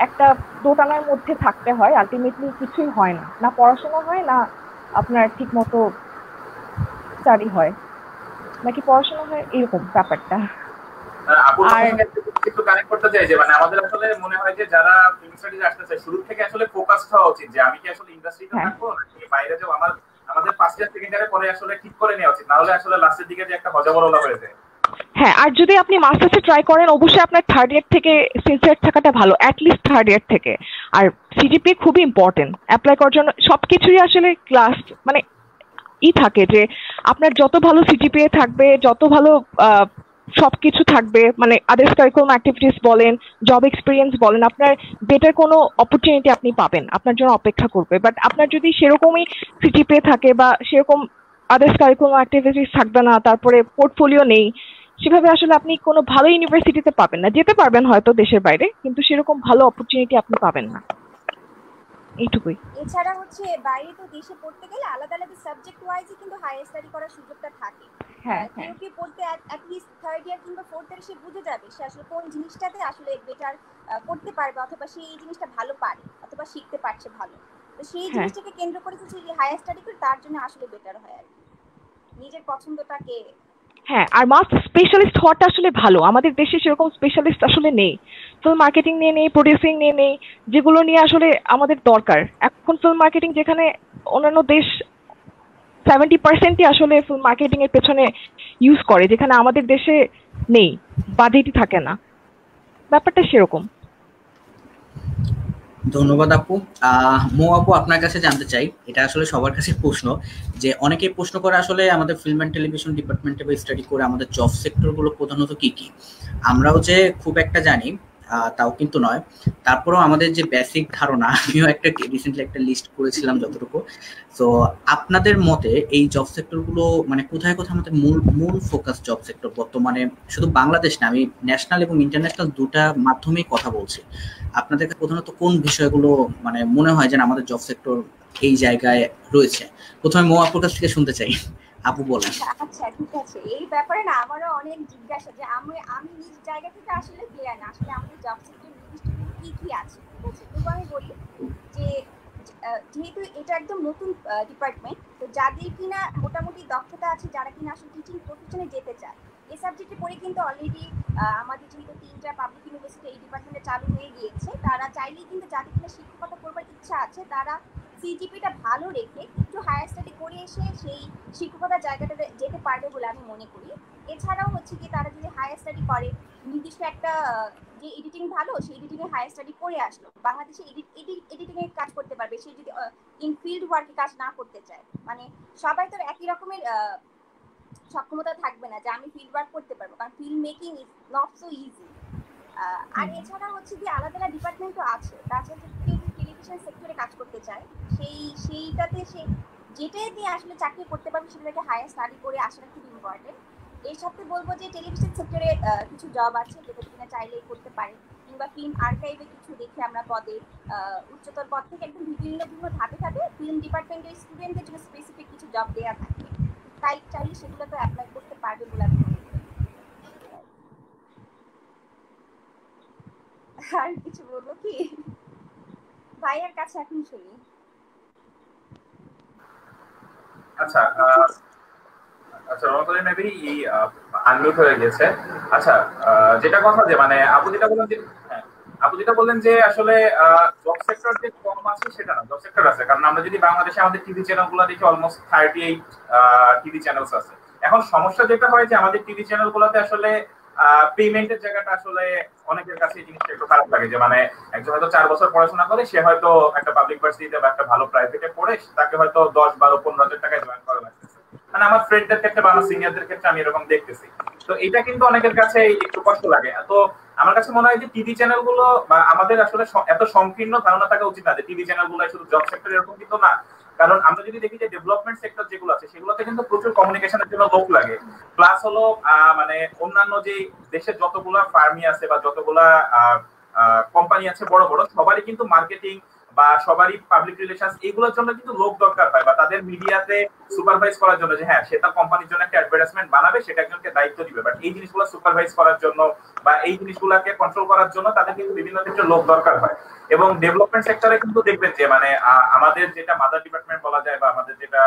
একটা দোটানার মধ্যে থাকতে হয়, আলটিমেটলি কিছুই হয় না, না পড়াশোনা হয় না আপনার ঠিক মতো স্টাডি হয়, নাকি পড়াশোনা হয়, এরকম ব্যাপারটা। আপুর সঙ্গে একটু কানেক্ট করতে চাই যে মানে আমাদের আসলে মনে হয় যে যারা ফিল্ম স্টাডিজ আসতে চায় শুরু থেকে আসলে ফোকাসড হওয়া উচিত যে আমি কি আসলে ইন্ডাস্ট্রিতে থাকবো নাকি বাইরে যাবো। আমাদের ফার্স্ট ইয়ার সেকেন্ড ইয়ারে পরে আসলে ঠিক করে নেওয়া উচিত, না হলে আসলে লাস্টের দিকে যে একটা হজবরলা হয়ে যায়। হ্যাঁ, আর যদি আপনি মাস্টার্সে ট্রাই করেন, অবশ্যই আপনার থার্ড ইয়ার থেকে সিনসিয়ার থাকাটা ভালো, অ্যাটলিস্ট থার্ড ইয়ার থেকে। আর সিজিপিএ খুবই ইম্পর্টেন্ট অ্যাপ্লাই করার জন্য। সবকিছুই আসলে ক্লাস মানে থাকে যে আপনার যত ভালো সিজিপিএ থাকবে, যত ভালো সবকিছু থাকবে, মানে আদার্স কারিকুলাম অ্যাক্টিভিটিস বলেন, জব এক্সপিরিয়েন্স বলেন, আপনার বেটার কোনো অপরচুনিটি আপনি পাবেন, আপনার জন্য অপেক্ষা করবে। বাট আপনার যদি সেরকমই সিজিপিএ থাকে বা সেরকম আদার্স কারিকুলাম অ্যাক্টিভিটিস থাকবে না, তারপরে পোর্টফোলিও নেই, সেভাবে আসলে আপনি কোনো ভালো ইউনিভার্সিটিতে পাবেন না। যেতে পারবেন হয়তো দেশের বাইরে, কিন্তু সেরকম ভালো অপরচুনিটি আপনি পাবেন না। এইটুকুই। এছাড়া হচ্ছে বাইরে তো দেশে পড়তে গেলে আলাদা আলাদা সাবজেক্ট ওয়াইজই কিন্তু হায়ার স্টাডি করার সুযোগটা থাকে। কেউ কেউ পড়তে অ্যাটলিস্ট থার্ড ইয়ার কিংবা ফোর্থ ইয়ার সে বুঝে যাবে সে আসলে কোন জিনিসটাতে আসলে বেটার করতে পারবে, অথবা সে এই জিনিসটা ভালো পারে অথবা শিখতে পারছে ভালো। তো সেই জিনিসটাকে কেন্দ্র করে কিছু হায়ার স্টাডি করে তার জন্য আসলে বেটার হয় আর কি, নিজের পছন্দটাকে। হ্যাঁ, আর মাস্ট স্পেশালিস্ট হওয়াটা আসলে ভালো। আমাদের দেশে সেরকম স্পেশালিস্ট আসলে নেই। ফিল্ম মার্কেটিং নিয়ে নেই, প্রডিউসিং নিয়ে নেই, যেগুলো নিয়ে আসলে আমাদের দরকার। এখন ফিল্ম মার্কেটিং যেখানে অন্যান্য দেশ 70%ই আসলে ফিল্ম মার্কেটিং এর পেছনে ইউজ করে, যেখানে আমাদের দেশে নেই, বাজেটই থাকে না, ব্যাপারটা সেরকম। ধন্যবাদ আপু। মো আপু, আপনার কাছে জানতে চাই, এটা আসলে সবার কাছে প্রশ্ন, যে অনেকেই প্রশ্ন করে আসলে আমাদের ফিল্ম অ্যান্ড টেলিভিশন ডিপার্টমেন্টে বা স্টাডি করে আমাদের জব সেক্টরগুলো প্রধানত কি কি। আমরাও যে খুব একটা জানি তাও কিন্তু নয়, তারপরেও আমাদের যে বেসিক ধারণা, আমিও রিসেন্টলি একটা লিস্ট করেছিলাম যতটুকু। তো আপনাদের মতে এই জব সেক্টরগুলো মানে কোথায় কোথায় আমাদের মূল ফোকাস জব সেক্টর বর্তমানে, শুধু বাংলাদেশ না, আমি ন্যাশনাল এবং ইন্টারন্যাশনাল দুটা মাধ্যমেই কথা বলছি। আপনাদের প্রধানত কোন বিষয়গুলো মানে মনে হয় যে আমাদের জব সেক্টর এই জায়গায় রয়েছে? প্রথমে মো আপুর কাছ থেকে শুনতে চাই, আপু বলেন। আচ্ছা ঠিক আছে, এই ব্যাপারে না আমারও অনেক জিজ্ঞাসা, যে আমি নিজ জায়গা থেকে আসলে ক্লিয়ার না আসলে আমাদের জব সেক্টর নির্দিষ্ট কি কি আছে। ঠিক আছে, তবু আমি বলি যে যেহেতু এটা একদম নতুন ডিপার্টমেন্ট, তো যাদের কিনা মোটামুটি দক্ষতা আছে, যারা কিনা আসলে টিচিং প্রফেশনে যেতে চায়, এই সাবজেক্টে পড়ে কিন্তু অলরেডি আমাদের যেহেতু 3টা পাবলিক ইউনিভার্সিটি এই ডিপার্টমেন্টে চালু হয়ে গিয়েছে, তারা চাইলেই কিন্তু যাদের কিনা শিক্ষকতা করবার ইচ্ছা আছে, তারা সিজিপিটা ভালো রেখে একটু হায়ার স্টাডি করে এসে সেই শিক্ষকতার জায়গাটাতে যেতে পারবে বলে আমি মনে করি। এছাড়াও হচ্ছে কি তারা যদি হায়ার স্টাডি করে নির্দিষ্ট একটা যে এডিটিং ভালো, সেই এডিটিং এ হায়ার স্টাডি করে আসলো, বাংলাদেশে এডিটিং এর কাজ করতে পারবে সে যদি ইন ফিল্ড ওয়ার্কে কাজ না করতে চায়। মানে সবাই তো একই রকমের সক্ষমতা থাকবে না যে আমি ফিল্ড ওয়ার্ক করতে পারবো, কারণ film making is not so easy. আর এছাড়া হচ্ছে যে আলাদা আলাদা ডিপার্টমেন্টও আছে। তাছাড়া কেউ যদি টেলিভিশন সেক্টরে কাজ করতে চায়, সেইটাতে সে যেটাই দিয়ে আসলে চাকরি করতে পারবে সেটাকে হায়ার স্টাডি করে আসাটা খুব ইম্পর্টেন্ট। এর সাথে বলবো যে টেলিভিশন সেক্টরে কিছু জব আছে যেটা কিনা চাইলেই করতে পারে, কিংবা ফিল্ম আর্কাইভে কিছু দেখে আমরা পদে উচ্চতর পদ থেকে একদম বিভিন্ন ধাপে ধাপে ফিল্ম ডিপার্টমেন্টের স্টুডেন্টদের জন্য স্পেসিফিক কিছু জব দেওয়া থাকে, তাই চাইলে সেগুলো তো অ্যাপ্লাই করতে পারবে বলে আমি মনে করি। আর কিছু বলবো কি, ভাইয়ের কাছে এখন শুনি। আচ্ছা আচ্ছা রমাতলি মেবি আনমিউট হয়ে গেছে। আচ্ছা যেটা কথা যে মানে আপু যেটা বললেন যে হ্যাঁ আপু যেটা বললেন যে আসলে জব সেক্টর যে কম আছে সেটা না, জব সেক্টর আছে। কারণ আমরা যদি বাংলাদেশে আমাদের টিভি চ্যানেলগুলো দেখি অলমোস্ট 38 টিভি চ্যানেলস আছে। এখন সমস্যা যেটা হয় যে আমাদের টিভি চ্যানেলগুলোতে আসলে পেমেন্টের জায়গাটা আসলে অনেকের কাছে এই জিনিসটা একটু খারাপ লাগে, যে মানে একজন হয়তো 4 বছর পড়াশোনা করে, সে হয়তো একটা পাবলিক ভার্সিটিতে বা একটা ভালো প্রাইভেটে পড়ে তাকে হয়তো 10, 12, 15,000 টাকায় জয়েন করা লাগতেছে। মানে আমার ফ্রেন্ডদের ক্ষেত্রে বা আমার সিনিয়রদের ক্ষেত্রে আমি এরকম দেখতেছি। তো এটা কিন্তু অনেকের কাছে একটু কষ্ট লাগে। তো আমার কাছে মনে হয় যে টিভি চ্যানেলগুলো বা আমাদের আসলে এত সংকীর্ণ ধারণা থাকা উচিত না যে টিভি চ্যানেলগুলো শুধু জব সেক্টর, এরকম কিন্তু না। কারণ আমরা যদি দেখি যে ডেভেলপমেন্ট সেক্টর যেগুলো আছে সেগুলোতে কিন্তু প্রচুর কমিউনিকেশনের জন্য লোক লাগে। প্লাস হলো মানে অন্যান্য যে দেশের যতগুলা ফার্মি আছে বা যতগুলা কোম্পানি আছে বড় বড়, সবারই কিন্তু মার্কেটিং বা সবারই পাবলিক রিলেশনস এগুলোর জন্য কিন্তু লোক দরকার হয়, বা তাদের মিডিয়াতে সুপারভাইজ করার জন্য, যে হ্যাঁ সে তার কোম্পানির জন্য একটা অ্যাডভার্টাইজমেন্ট বানাবে, সেটা একজনকে দায়িত্ব দিবে। বাট এই জিনিসগুলো সুপারভাইজ করার জন্য বা এই জিনিসগুলোকে কন্ট্রোল করার জন্য তাদের কিন্তু বিভিন্ন ক্ষেত্রে লোক দরকার হয়। এবং ডেভেলপমেন্ট সেক্টরে কিন্তু দেখবেন যে মানে আমাদের যেটা মাদার ডিপার্টমেন্ট বলা যায় বা আমাদের যেটা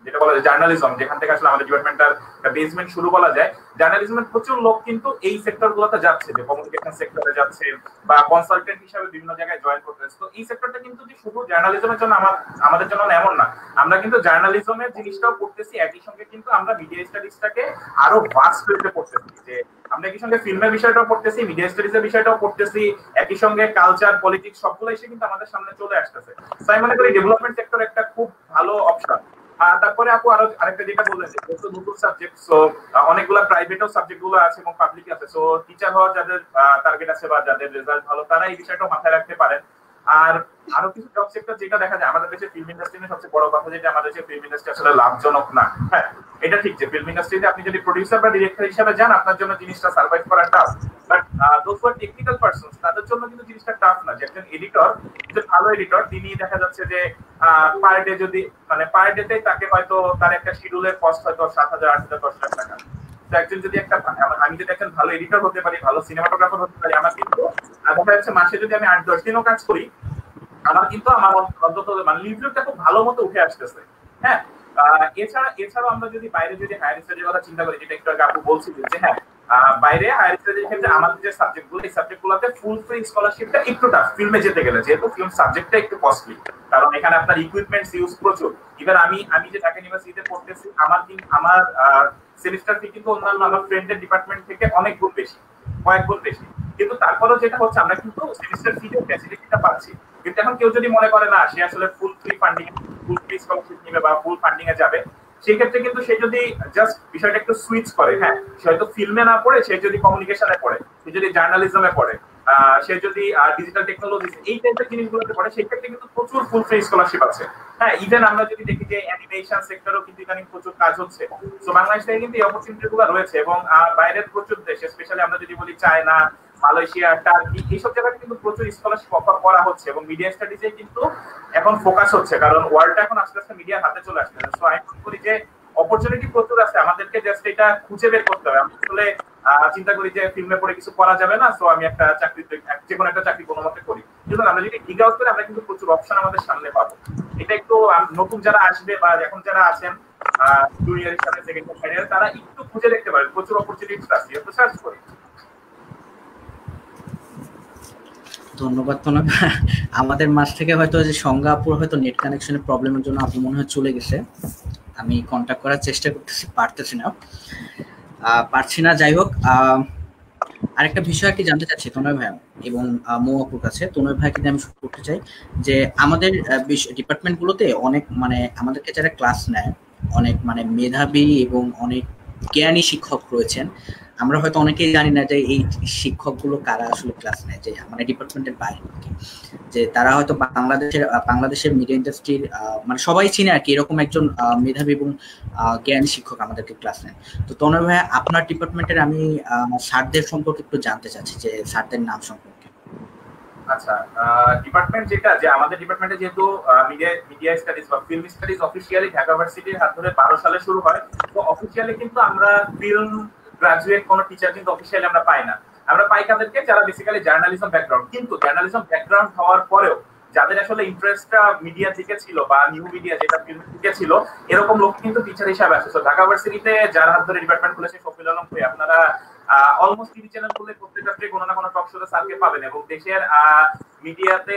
যেটা বলা যায় জার্নালিজম, যেখান থেকে আসলে আমাদের ডিপার্টমেন্টটার বেসমেন্ট শুরু বলা যায়, জার্নালিজমের প্রচুর লোক কিন্তু এই সেক্টরগুলোতে যাচ্ছে, যে কমিউনিকেশন সেক্টরে যাচ্ছে বা কনসালটেন্ট হিসেবে বিভিন্ন জায়গায় জয়েন করতেছে। তো এই সেক্টরটা কিন্তু যে শুধু জার্নালিজমের জন্য আমাদের জন্য এমন না, আমরা কিন্তু জার্নালিজমের জিনিসটাও পড়তেছি, একই সঙ্গে কিন্তু আমরা মিডিয়া স্টাডিজটাকে আরো ভাস্ট ওয়েতে পড়তেছি, যে আমরা একই সঙ্গে ফিল্মের বিষয়টাও পড়তেছি, মিডিয়া স্টাডিজের বিষয়টাও পড়তেছি, একই সঙ্গে কালচার, পলিটিক্স সবগুলো এসে কিন্তু আমাদের সামনে চলে আসতেছে। তাই মনে করি ডেভেলপমেন্ট সেক্টর একটা খুব ভালো অপশন। তারপরে আপু আরো আরেকটা যেটা বললেন যে যেহেতু নতুন সাবজেক্ট, সো অনেকগুলো প্রাইভেটও সাবজেক্ট গুলো আছে এবং পাবলিক আছে, সো টিচার হওয়ার যাদের টার্গেট আছে বা যাদের রেজাল্ট ভালো, তারা এই বিষয়টা মাথায় রাখতে পারেন। আর আরো কিছু জব সেক্টর যেটা দেখা যায় আমাদের দেশে, ফিল্ম ইন্ডাস্ট্রি নিয়ে সবচেয়ে বড় কথা যেটা, আমাদের দেশে ফিল্ম ইন্ডাস্ট্রি আসলে লাভজনক না। হ্যাঁ এটা ঠিক যে ফিল্ম ইন্ডাস্ট্রিতে আপনি যদি প্রোডিউসার বা ডিরেক্টর হিসেবে যান, আপনার জন্য জিনিসটা সার্ভাইভ করা tough. But those are technical persons, তাদের জন্য কিন্তু জিনিসটা টাফ না। যে একজন এডিটর, যে ভালো এডিটর, তিনি দেখা যাচ্ছে যে পার ডে যদি মানে পার ডেতে তাকে হয়তো তার একটা শিডিউলের কস্ট হয়তো 7,000, 8,000, 10,000 টাকা। তো একজন যদি একটা আমি যদি একজন ভালো এডিটর হতে পারি, ভালো সিনেমাটোগ্রাফার হতে পারি, আমার কিন্তু দেখা যাচ্ছে মাসে যদি আমি 8-10 দিনও কাজ করি, আমার কিন্তু আমার অন্তত মানে লিভরেটটা খুব ভালো মতো উঠে আসতেছে। হ্যাঁ এছাড়াও আমরা যদি বাইরে যদি হায়ার স্টাডির কথা চিন্তা করি, যেটা একটু আগে আপু বলছিলেন যে হ্যাঁ বাইরে হায়ার স্টাডির ক্ষেত্রে আমাদের যে সাবজেক্টগুলো, এই সাবজেক্টগুলোতে ফুল ফ্রি স্কলারশিপটা একটু টাফ ফিল্মে যেতে গেলে, যেহেতু ফিল্ম সাবজেক্টটা একটু কস্টলি, কারণ এখানে আপনার ইকুইপমেন্টস ইউজ প্রচুর। ইভেন আমি যে ঢাকা ইউনিভার্সিটিতে পড়তেছি, আমার সেমিস্টার ফি কিন্তু অন্যান্য আমার ফ্রেন্ডের ডিপার্টমেন্ট থেকে অনেক গুণ বেশি, কয়েক গুণ বেশি। কিন্তু তারপরেও যেটা হচ্ছে, আমরা কিন্তু সেমিস্টার ফিতে ফ্যাসিলিটিটা পাচ্ছি। কিন্তু এখন কেউ যদি মনে করে না সে আসলে ফুল ফ্রি স্কলারশিপ নিবে বা ফুল ফান্ডিং এ যাবে, সেই ক্ষেত্রে কিন্তু সে যদি জাস্ট বিষয়টা একটু সুইচ করে, হ্যাঁ সে হয়তো ফিল্মে না পড়ে, সে যদি কমিউনিকেশনে পড়ে, সে যদি জার্নালিজমে পড়ে, সে যদি ডিজিটাল টেকনোলজি এই টাইপের জিনিসগুলোতে পড়ে, সেই ক্ষেত্রে কিন্তু প্রচুর ফুল ফ্রি স্কলারশিপ আছে। হ্যাঁ ইভেন আমরা যদি দেখি যে অ্যানিমেশন সেক্টরেও কিন্তু ইদানিং প্রচুর কাজ হচ্ছে। তো বাংলাদেশ থেকে কিন্তু এই অপরচুনিটি গুলো রয়েছে, এবং বাইরের প্রচুর দেশে, স্পেশালি আমরা যদি বলি চায়না, মালয়েশিয়া, টার্কি, এইসব জায়গায় কিন্তু প্রচুর স্কলারশিপ অফার করা হচ্ছে, এবং মিডিয়া স্টাডিজে কিন্তু এখন ফোকাস হচ্ছে, কারণ ওয়ার্ল্ডটা এখন আস্তে আস্তে মিডিয়ার হাতে চলে আসছে। সো আমি মনে করি যে অপরচুনিটি প্রচুর আছে, আমাদেরকে জাস্ট এটা খুঁজে বের করতে হবে। আমি আসলে চিন্তা করি যে ফিল্মে পড়ে কিছু করা যাবে না, সো আমি একটা চাকরি, যে কোনো একটা চাকরি কোনো মতে করি। কিন্তু আমরা যদি ডিগ আউট করি, আমরা কিন্তু প্রচুর অপশন আমাদের সামনে পাবো। এটা একটু নতুন যারা আসবে বা এখন যারা আছেন জুনিয়র হিসাবে, সেকেন্ড ইয়ার, তারা একটু খুঁজে দেখতে পারে, প্রচুর অপরচুনিটি আছে, একটু সার্চ করি। ধন্যবাদ। আমাদের মাঝ থেকে হয়তো যে সংজ্ঞা আপুর হয়তো নেট কানেকশনের প্রবলেমের জন্য আপু মনে হয় চলে গেছে, আমি কন্ট্যাক্ট করার চেষ্টা করতেছি, পারছি না। যাই হোক, আরেকটা বিষয় কি জানতে চাচ্ছি তনয় ভাই এবং মৌ আপুর কাছে। তনয় ভাই কিন্তু আমি শুরু করতে চাই যে আমাদের ডিপার্টমেন্টগুলোতে অনেক মানে আমাদেরকে যারা ক্লাস নেয়, অনেক মানে মেধাবী এবং অনেক জ্ঞানী শিক্ষক রয়েছেন। আমরা হয়তো অনেকেই জানি না যে এই শিক্ষকগুলো কারা আসলে ক্লাস নেয়, যে মানে ডিপার্টমেন্টের বাইরে থেকে, যে তারা হয়তো বাংলাদেশের মিডিয়া ইন্ডাস্ট্রির মানে সবাই চিনে আর কি, এরকম একজন মেধাবী এবং জ্ঞানী শিক্ষক আমাদেরকে ক্লাস নেন। তো তনয় ভাই, আপনার ডিপার্টমেন্টের আমি স্যারদের সম্পর্কে একটু জানতে চাচ্ছি, যে স্যারদের নাম সম্পর্কে। আচ্ছা ডিপার্টমেন্ট যেটা, যে আমাদের ডিপার্টমেন্টে যেহেতু মিডিয়া স্টাডিজ বা ফিল্ম স্টাডিজ অফিসিয়ালি ঢাকা ইউনিভার্সিটির হাত ধরে 12 সালে শুরু হয়, তো অফিসিয়ালি কিন্তু আমরা ফিল্ম গ্রাজুয়েট কোনো টিচার কিন্তু অফিসিয়ালি আমরা পাই না। আমরা পাই কাদেরকে যারা বেসিক্যালি জার্নালিজম ব্যাকগ্রাউন্ড, কিন্তু জার্নালিজম ব্যাকগ্রাউন্ড হওয়ার পরেও যাদের আসলে ইন্টারেস্টটা মিডিয়া থেকে ছিল বা নিউ মিডিয়া যেটা ফিল্ম থেকে ছিল, এরকম লোক কিন্তু টিচার হিসাবে আসে। তো ঢাকা ভার্সিটিতে যার হাত ধরে ডিপার্টমেন্ট খুলেছে শফিউল আলম ভাই, আপনারা অলমোস্ট টিভি চ্যানেল খুলে প্রত্যেকটা কোনো না কোনো টক শোতে স্যারকে পাবেন, এবং দেশের মিডিয়াতে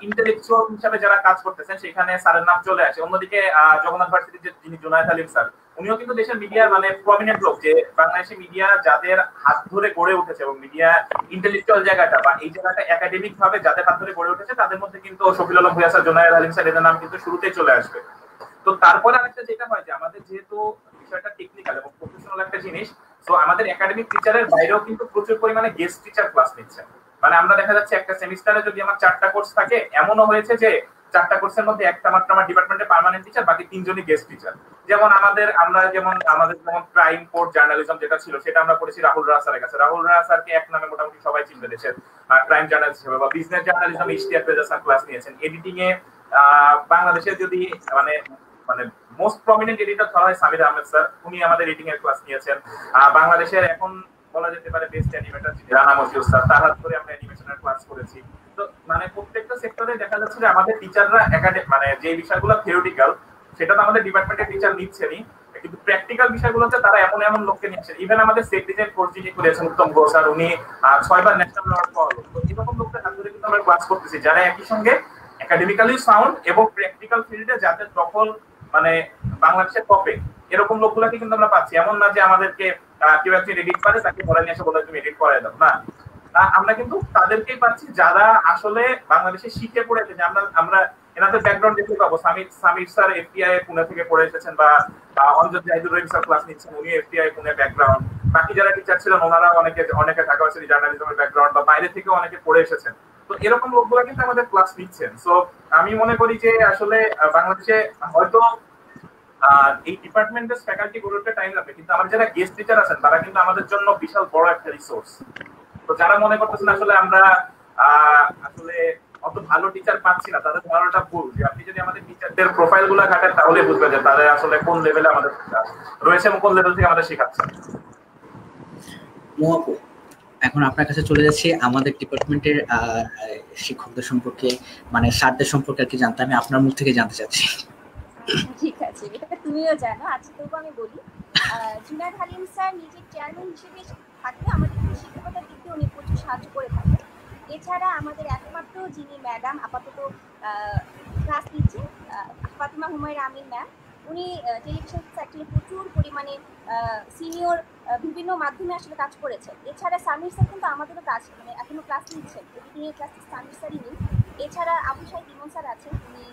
ইন্টেলেকচুয়াল হিসাবে যারা কাজ করতেছেন সেখানে স্যারের নাম চলে আসে। অন্যদিকে জগন্নাথ ভার্সিটির যে যিনি জুনায়েদ হালিম স্যার, উনিও কিন্তু দেশের মিডিয়ার মানে প্রমিনেন্ট লোক, যে বাংলাদেশে মিডিয়া যাদের হাত ধরে গড়ে উঠেছে এবং মিডিয়া ইন্টেলেকচুয়াল জায়গাটা বা এই জায়গাটা একাডেমিক ভাবে যাদের হাত ধরে গড়ে উঠেছে তাদের মধ্যে কিন্তু শফিউল আলম ভূঁইয়া স্যার, জুনায়েদ হালিম স্যার এদের নাম কিন্তু শুরুতেই চলে আসবে। তো তারপরে আরেকটা যেটা হয় যে আমাদের যেহেতু বিষয়টা টেকনিক্যাল এবং প্রফেশনাল একটা জিনিস, তো আমাদের একাডেমিক টিচারের বাইরেও কিন্তু প্রচুর পরিমাণে গেস্ট টিচার ক্লাস নিচ্ছে। মানে আমরা দেখা যাচ্ছে একটা সেমিস্টারে যদি আমার 4টা কোর্স থাকে, এমনও হয়েছে যে 4টা কোর্সের মধ্যে একটা মাত্র আমার ডিপার্টমেন্টে পার্মানেন্ট টিচার, বাকি 3জনই গেস্ট টিচার। যেমন আমাদের যেমন ক্রাইম কোর্ট জার্নালিজম যেটা ছিল সেটা আমরা করেছি রাহুল রায় স্যারের কাছে। রাহুল রায় স্যারকে এক নামে মোটামুটি সবাই চিনবে দেশের ক্রাইম জার্নালিস্ট হিসেবে, বা business journalism Ishtiaq Reza sir class নিয়েছেন। এডিটিং এ বাংলাদেশের যদি মানে মানে মোস্ট প্রমিনেন্ট এডিটর ধরা হয় সামির আহমেদ স্যার, উনি আমাদের এডিটিং এর ক্লাস নিয়েছেন। বাংলাদেশের এখন বলা যেতে পারে best animator Rana Mojiur sir, তার হাত ধরে আমরা অ্যানিমেশনের ক্লাস করেছি। তো মানে প্রত্যেকটা সেক্টরে দেখা যাচ্ছে যে আমাদের টিচাররা মানে যে বিষয়গুলো থিওরিটিক্যাল সেটা তো আমাদের ডিপার্টমেন্টের টিচার নিচ্ছেনই, কিন্তু প্র্যাকটিক্যাল বিষয়গুলোতে তারা এমন এমন লোককে নিচ্ছেন। ইভেন আমাদের সেট ডিজাইন কোর্স যিনি করেছেন উত্তম ঘোষ স্যার, উনি 6বার ন্যাশনাল অ্যাওয়ার্ড পাওয়া লোক। তো এরকম লোকদের হাত ধরে কিন্তু আমরা ক্লাস করতেছি যারা একই সঙ্গে একাডেমিক্যালি সাউন্ড এবং প্র্যাকটিক্যাল ফিল্ডে যাদের দখল মানে বাংলাদেশের টপে, এরকম লোকগুলোকে কিন্তু আমরা পাচ্ছি। এমন না যে আমাদেরকে কেউ একজন এডিট পারে তাকে ধরে নিয়ে এসে বলে তুমি এডিট করে দাও, না, আমরা কিন্তু তাদেরকেই পাচ্ছি যারা আসলে বাংলাদেশে শিখে পড়েছে। যে আমরা এনাদের ব্যাকগ্রাউন্ড দেখতে পাবো, সামির স্যার এফটিআই পুনে থেকে পড়ে এসেছেন, বা অঞ্জন জাহিদুর রহিম স্যার ক্লাস নিচ্ছেন, উনি এফটিআই পুনে ব্যাকগ্রাউন্ড। বাকি যারা টিচার ছিলেন ওনারা অনেকে ঢাকা ভার্সিটি জার্নালিজমের ব্যাকগ্রাউন্ড বা বাইরে থেকেও অনেকে পড়ে এসেছেন। তো এরকম লোকগুলো কিন্তু আমাদের ক্লাস নিচ্ছেন। সো আমি মনে করি যে আসলে বাংলাদেশে হয়তো এই ডিপার্টমেন্টের ফ্যাকাল্টি গুলোতে টাইম লাগবে, কিন্তু আমার যারা গেস্ট টিচার আছেন তারা কিন্তু আমাদের জন্য বিশাল বড় একটা রিসোর্স। তো যারা মনে করতেছেন আসলে আমরা আসলে অত ভালো টিচার পাচ্ছি না, তাদের ধারণাটা ভুল। যে আপনি যদি আমাদের টিচারদের প্রোফাইল গুলো ঘাটেন তাহলে বুঝবেন যে তাদের আসলে কোন লেভেলে আমাদের রয়েছে এবং কোন লেভেল থেকে আমাদের শেখাচ্ছে। এখন আপনার কাছে চলে যাচ্ছে আমাদের ডিপার্টমেন্টের শিক্ষকদের সম্পর্কে, মানে স্যারদের সম্পর্কে আর কি জানতে আমি আপনার মুখ থেকে জানতে চাচ্ছি। ঠিক আছে, এটা তুমিও জানো। আচ্ছা, তবু আমি বলি, জুনায়েদ হালিম স্যার নিজের চেয়ারম্যান হিসেবে থাকতে আমাদের শিক্ষকতার দিক দিয়ে উনি প্রচুর সাহায্য করে থাকেন। এছাড়া আমাদের একমাত্র যিনি ম্যাডাম আপাতত ক্লাস নিচ্ছেন, ফাতিমা হুমায়রা আমিন ম্যাম, উনি টেলিভিশন সেক্টরে প্রচুর পরিমাণে সিনিয়র বিভিন্ন মাধ্যমে আসলে কাজ করেছেন। এছাড়া সামির স্যার কিন্তু আমাদেরও কাজ মানে এখনো ক্লাস নিচ্ছেন, এডিটিংয়ের ক্লাস সামির স্যারই নিন। এছাড়া আবু সাইদ ইমন স্যার আছেন, উনি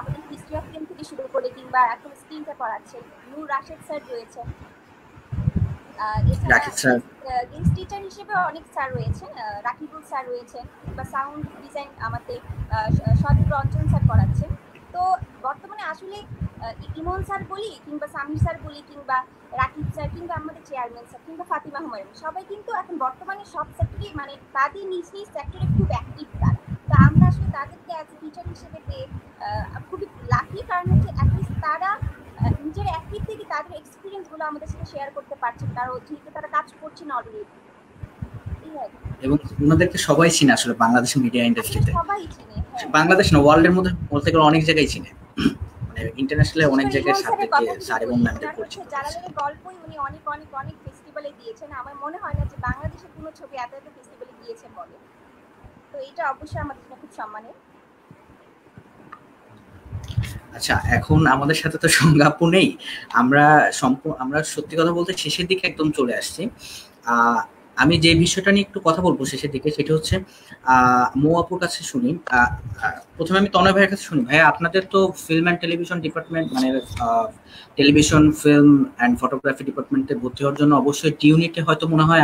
আমাদের হিস্ট্রি অফ ফিল্ম থেকে শুরু করে কিংবা এখন স্ক্রিনটা পড়াচ্ছেন। নূর রাশেদ স্যার রয়েছেন। এছাড়া গেস্ট টিচার হিসেবে অনেক স্যার রয়েছেন, রাকিবুল স্যার রয়েছেন, কিংবা সাউন্ড ডিজাইন আমাদের সদর রঞ্জন স্যার পড়াচ্ছেন। তো বর্তমানে আসলে ইমন স্যার বলি কিংবা সামির স্যার বলি কিংবা রাকিব স্যার কিংবা আমাদের চেয়ারম্যান স্যার কিংবা ফাতিমা হুমায়ুন, সবাই কিন্তু এখন বর্তমানে সব সেক্টরে মানে তাদের নিজ নিজ সেক্টরে খুব অ্যাক্টিভ তারা। তো আমরা আসলে তাদেরকে অ্যাজ এ টিচার হিসেবে পেয়ে খুবই লাকি, কারণ হচ্ছে অ্যাটলিস্ট তারা নিজের অ্যাক্টিভ থেকে তাদের এক্সপিরিয়েন্সগুলো আমাদের সাথে শেয়ার করতে পারছেন, কারণ যেহেতু তারা কাজ করছেন অলরেডি। এবং ওনাদেরকে সবাই চিনে আসলে বাংলাদেশ মিডিয়া ইন্ডাস্ট্রিতে, সবাই চিনে, বাংলাদেশ না ওয়ার্ল্ডের মধ্যে বলতে গেলে অনেক জায়গায় চিনে, মানে ইন্টারন্যাশনালি অনেক জায়গায় স্যার এবং ম্যামদের পরিচিত। জালালের গল্পই উনি অনেক অনেক অনেক ফেস্টিভ্যালে দিয়েছেন। আমার মনে হয় না যে বাংলাদেশের কোনো ছবি এত এত ফেস্টিভ্যালে দিয়েছে বলে। তো এটা অবশ্যই আমাদের জন্য খুব সম্মানের। আচ্ছা, এখন আমাদের সাথে তো সংজ্ঞাপু নেই, আমরা সত্যি কথা বলতে শেষের দিকে একদম চলে আসছি। আমি যে বিষয়টা নিয়ে একটু কথা বলবো শেষের দিকে সেটা হচ্ছে মৌয়াপুর কাছে শুনি। প্রথমে আমি তনয় ভাইয়ের কাছে শুনি। ভাইয়া, আপনাদের তো ফিল্ম অ্যান্ড টেলিভিশন ডিপার্টমেন্ট, মানে টেলিভিশন ফিল্ম অ্যান্ড ফটোগ্রাফি ডিপার্টমেন্টে ভর্তি হওয়ার জন্য অবশ্যই টি ইউনিটে হয়তো মনে হয়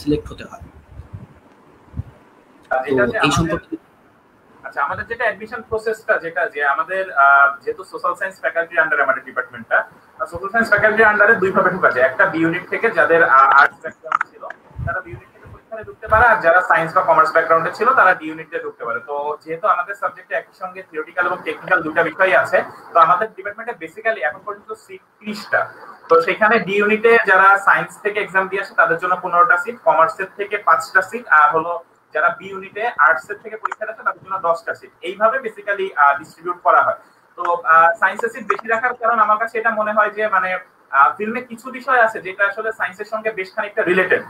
সিলেক্ট হতে হয়। এই সম্পর্কে আচ্ছা, আমাদের যেটা অ্যাডমিশন প্রসেসটা যেটা যে আমাদের যেহেতু সোশ্যাল সায়েন্স ফ্যাকাল্টির আন্ডারে আমাদের ডিপার্টমেন্টটা, সোশ্যাল সায়েন্স ফ্যাকাল্টির আন্ডারে দুই ভাবে ঢোকা যায়। একটা বি ইউনিট থেকে যাদের আর্টস ব্যাকগ্রাউন্ড ছিল তারা বি ইউনিট থেকে পরীক্ষায় ঢুকতে পারে, আর যারা সায়েন্স বা কমার্স ব্যাকগ্রাউন্ডে ছিল তারা ডি ইউনিটে ঢুকতে পারে। তো যেহেতু আমাদের সাবজেক্টে একই সঙ্গে থিওরিটিক্যাল এবং টেকনিক্যাল দুটো বিষয়ই আছে, তো আমাদের ডিপার্টমেন্টে বেসিক্যালি এখন পর্যন্ত সিট 30টা। তো সেখানে ডি ইউনিটে যারা সায়েন্স থেকে এক্সাম দিয়ে আসে তাদের জন্য 15টা সিট, কমার্সের থেকে 5টা সিট, আর হলো যারা বি ইউনিটে আর্টস এর থেকে পরীক্ষা দেয় তাদের জন্য 10টা সিট। এইভাবে বেসিক্যালি ডিস্ট্রিবিউট করা হয়। তো সায়েন্সের সিট বেশি রাখার কারণ আমার কাছে এটা মনে হয় যে মানে ফিল্মে কিছু বিষয় আছে যেটা আসলে সায়েন্সের সঙ্গে বেশ খানিকটা রিলেটেড।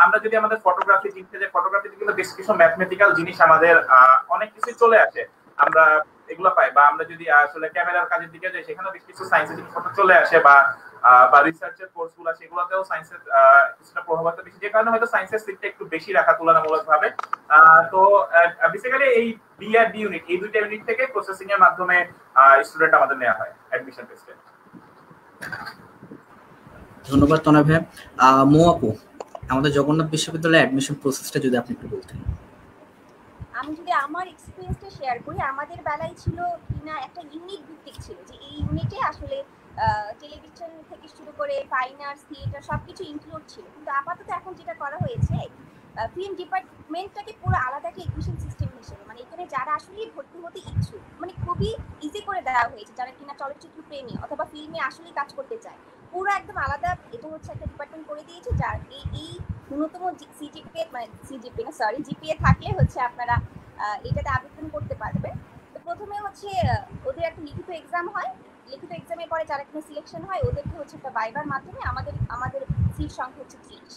আমরা যদি আমাদের ফটোগ্রাফি চিনতে যাই, ফটোগ্রাফিতে কিন্তু বেশ কিছু ম্যাথমেটিক্যাল জিনিস আমাদের অনেক কিছু চলে আসে, আমরা এগুলো পাই। বা আমরা যদি আসলে ক্যামেরার কাজের দিকে যাই সেখানে বেশ কিছু সায়েন্সের জিনিসপত্র চলে আসে, বা রিসার্চের কোর্সগুলো সেগুলোতেও সায়েন্সের কিছুটা প্রভাব আছে বেশি, যে কারণে হয়তো সায়েন্সের সিটটা একটু বেশি রাখা তুলনামূলকভাবে। তো বেসিক্যালি এই বি আর ডি ইউনিট, এই দুইটা ইউনিট থেকে প্রসেসিং এর মাধ্যমে স্টুডেন্ট আমাদের নেওয়া হয় অ্যাডমিশন টেস্টে। ধন্যবাদ তনয় ভাই। মো আপু, আমাদের জগন্নাথ বিশ্ববিদ্যালয়ে অ্যাডমিশন প্রসেসটা যদি আপনি একটু বলতেন। আমি যদি আমার এক্সপিরিয়েন্সটা শেয়ার করি, আমাদের বেলায় ছিল কিনা একটা ইউনিট ভিত্তিক ছিল, যে এই ইউনিটে আসলে টেলিভিশন থেকে শুরু করে ফাইন আর্টস, থিয়েটার সবকিছু ইনক্লুড ছিল। কিন্তু আপাতত এখন যেটা করা হয়েছে, ফিল্ম ডিপার্টমেন্টটাকে পুরো আলাদা একটা এডমিশন সিস্টেম হিসেবে, মানে এখানে যারা আসলে ভর্তি হতে ইচ্ছুক, মানে খুবই ইজি করে দেওয়া হয়েছে, যারা কিনা চলচ্চিত্র প্রেমী অথবা ফিল্মে আসলেই কাজ করতে চায়, পুরো একদম আলাদা এটা হচ্ছে একটা ডিপার্টমেন্ট করে দিয়েছে, যার এই ন্যূনতম জিপিএ থাকলে হচ্ছে আপনারা এটাতে আবেদন করতে পারবেন। তো প্রথমে হচ্ছে ওদের একটা লিখিত এক্সাম হয়, লিখিত এক্সামের পরে যারা কিনা সিলেকশন হয় ওদেরকে হচ্ছে একটা ভাইবার মাধ্যমে আমাদের সিট সংখ্যা হচ্ছে 30।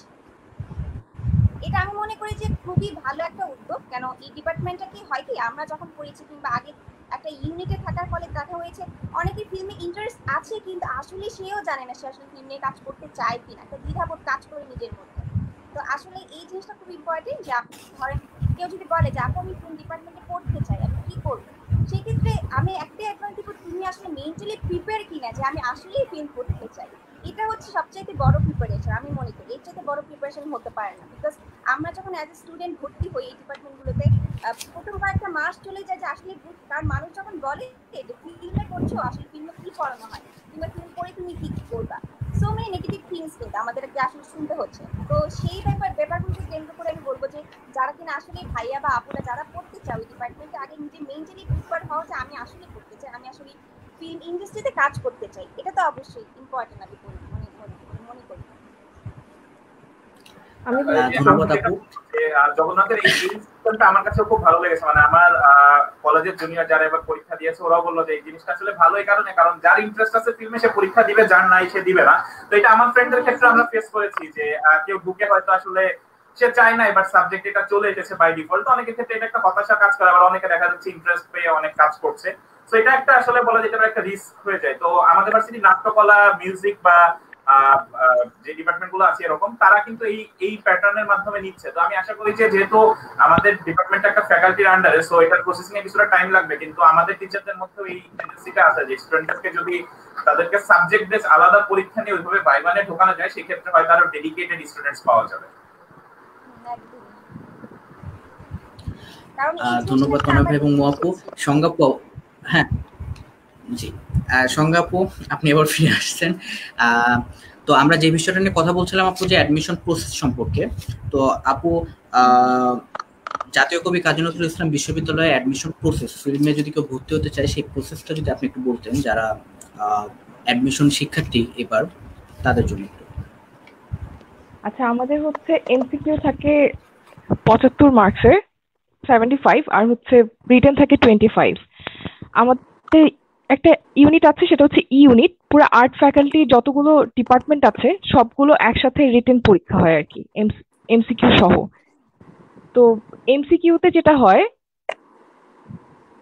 এটা আমি মনে করি যে খুবই ভালো একটা উদ্যোগ। কেন এই ডিপার্টমেন্টটা কি হয় কি, আমরা যখন পড়েছি কিংবা আগে একটা ইউনিটে থাকার ফলে দেখা হয়েছে অনেকের ফিল্মে ইন্টারেস্ট আছে কিন্তু আসলে সেও জানে না সে আসলে ফিল্ম নিয়ে কাজ করতে চায় কিনা, একটা দ্বিধাবোধ কাজ করে নিজের মধ্যে। তো আসলে এই জিনিসটা খুব ইম্পর্টেন্ট যে আপনি ধরেন কেউ যদি বলে যে আপু আমি ফিল্ম ডিপার্টমেন্টে পড়তে চাই, আমি কি করবো, সেক্ষেত্রে আমি একটাই অ্যাডভাইস দিব, তুমি আসলে মেন্টালি প্রিপেয়ার কিনা যে আমি আসলেই ফিল্ম পড়তে চাই। এটা হচ্ছে সবচাইতে বড় প্রিপারেশন আমি মনে করি, এর চাইতে বড় প্রিপারেশন হতে পারে না। বিকজ আমরা যখন অ্যাজ এ স্টুডেন্ট ভর্তি হই এই ডিপার্টমেন্টগুলোতে, প্রথম কয়েকটা মাস চলে যায় যে আসলে, কারণ মানুষ যখন বলে যে ফিল্মে পড়ছো আসলে ফিল্মে কি পড়ানো হয় কিংবা ফিল্ম পড়ে তুমি কি করবা, সো মেনি নেগেটিভ থিংস কিন্তু আমাদেরকে আসলে শুনতে হচ্ছে। তো সেই ব্যাপারগুলোকে কেন্দ্র করে আমি বলবো যে যারা কিনা আসলে ভাইয়া বা আপুরা যারা পড়তে চাও ওই ডিপার্টমেন্টে, আগে নিজে মেন্টালি প্রিপেয়ার হওয়া যে আমি আসলে পড়তে চাই, আমি আসলে ফিল্ম ইন্ডাস্ট্রিতে কাজ করতে চাই, এটা তো অবশ্যই ইম্পর্টেন্ট আমি মনে করি। আমি ধন্যবাদ আপু। জগন্নাথের এই সিস্টেমটা আমার কাছে খুব ভালো লেগেছে। মানে আমার কলেজের জুনিয়র যারা এবার পরীক্ষা দিয়েছে ওরাও বললো যে এই জিনিসটা আসলে ভালো, এই কারণ যার ইন্টারেস্ট আছে ফিল্মে সে পরীক্ষা দিবে, যার নাই সে দিবে না। তো এটা আমার ফ্রেন্ডদের ক্ষেত্রে আমরা ফেস করেছি যে কেউ ঢুকে হয়তো আসলে সে চায় না, এবার সাবজেক্ট এটা চলে এসেছে বাই ডিফল্ট। অনেকের ক্ষেত্রে এটা একটা হতাশা কাজ করে, আবার অনেকে দেখা যাচ্ছে ইন্টারেস্ট পেয়ে অনেক কাজ করছে। তো এটা একটা আসলে বলা যেতে পারে একটা রিস্ক হয়ে যায়। তো আমাদের ভার্সিটি নাট্যকলা, মিউজিক বা যে ডিপার্টমেন্ট গুলো আছে এরকম, তারা কিন্তু এই প্যাটার্নের মাধ্যমে নিচ্ছে। তো আমি আশা করি যে যেহেতু আমাদের ডিপার্টমেন্ট একটা ফ্যাকাল্টির আন্ডারে, সো এটার প্রসেসিং এ কিছুটা টাইম লাগবে, কিন্তু আমাদের টিচারদের মধ্যে এই টেন্ডেন্সিটা আছে যে স্টুডেন্টদেরকে যদি তাদেরকে সাবজেক্ট বেস আলাদা পরীক্ষা নিয়ে ওইভাবে ভাইভানে ঢোকানো যায়, সেক্ষেত্রে হয়তো আরো ডেডিকেটেড স্টুডেন্টস পাওয়া যাবে। ধন্যবাদ তনয় ভাই এবং মো আপু। সংজ্ঞা আপু, হ্যাঁ জি, সংজ্ঞা আপু আপনি এবার ফিরে আসছেন। তো আমরা যে বিষয়টা নিয়ে কথা বলছিলাম আপু, যে অ্যাডমিশন প্রসেস সম্পর্কে। তো আপু, জাতীয় কবি কাজী নজরুল ইসলাম বিশ্ববিদ্যালয়ে অ্যাডমিশন প্রসেস, ফিল্মে যদি কেউ ভর্তি হতে চায় সেই প্রসেসটা যদি আপনি একটু বলতেন, যারা অ্যাডমিশন শিক্ষার্থী এবার তাদের জন্য। আচ্ছা, আমাদের হচ্ছে এমসিকিউ থাকে 75 মার্কসের 75, আর হচ্ছে রিটেন থাকে 25। আমাদের একটা ইউনিট আছে সেটা হচ্ছে ই ইউনিট, পুরো আর্ট ফ্যাকাল্টি যতগুলো ডিপার্টমেন্ট আছে সবগুলো একসাথে রিটেন পরীক্ষা হয় আর কি, এমসিকিউ সহ। তো এমসিকিউতে যেটা হয়,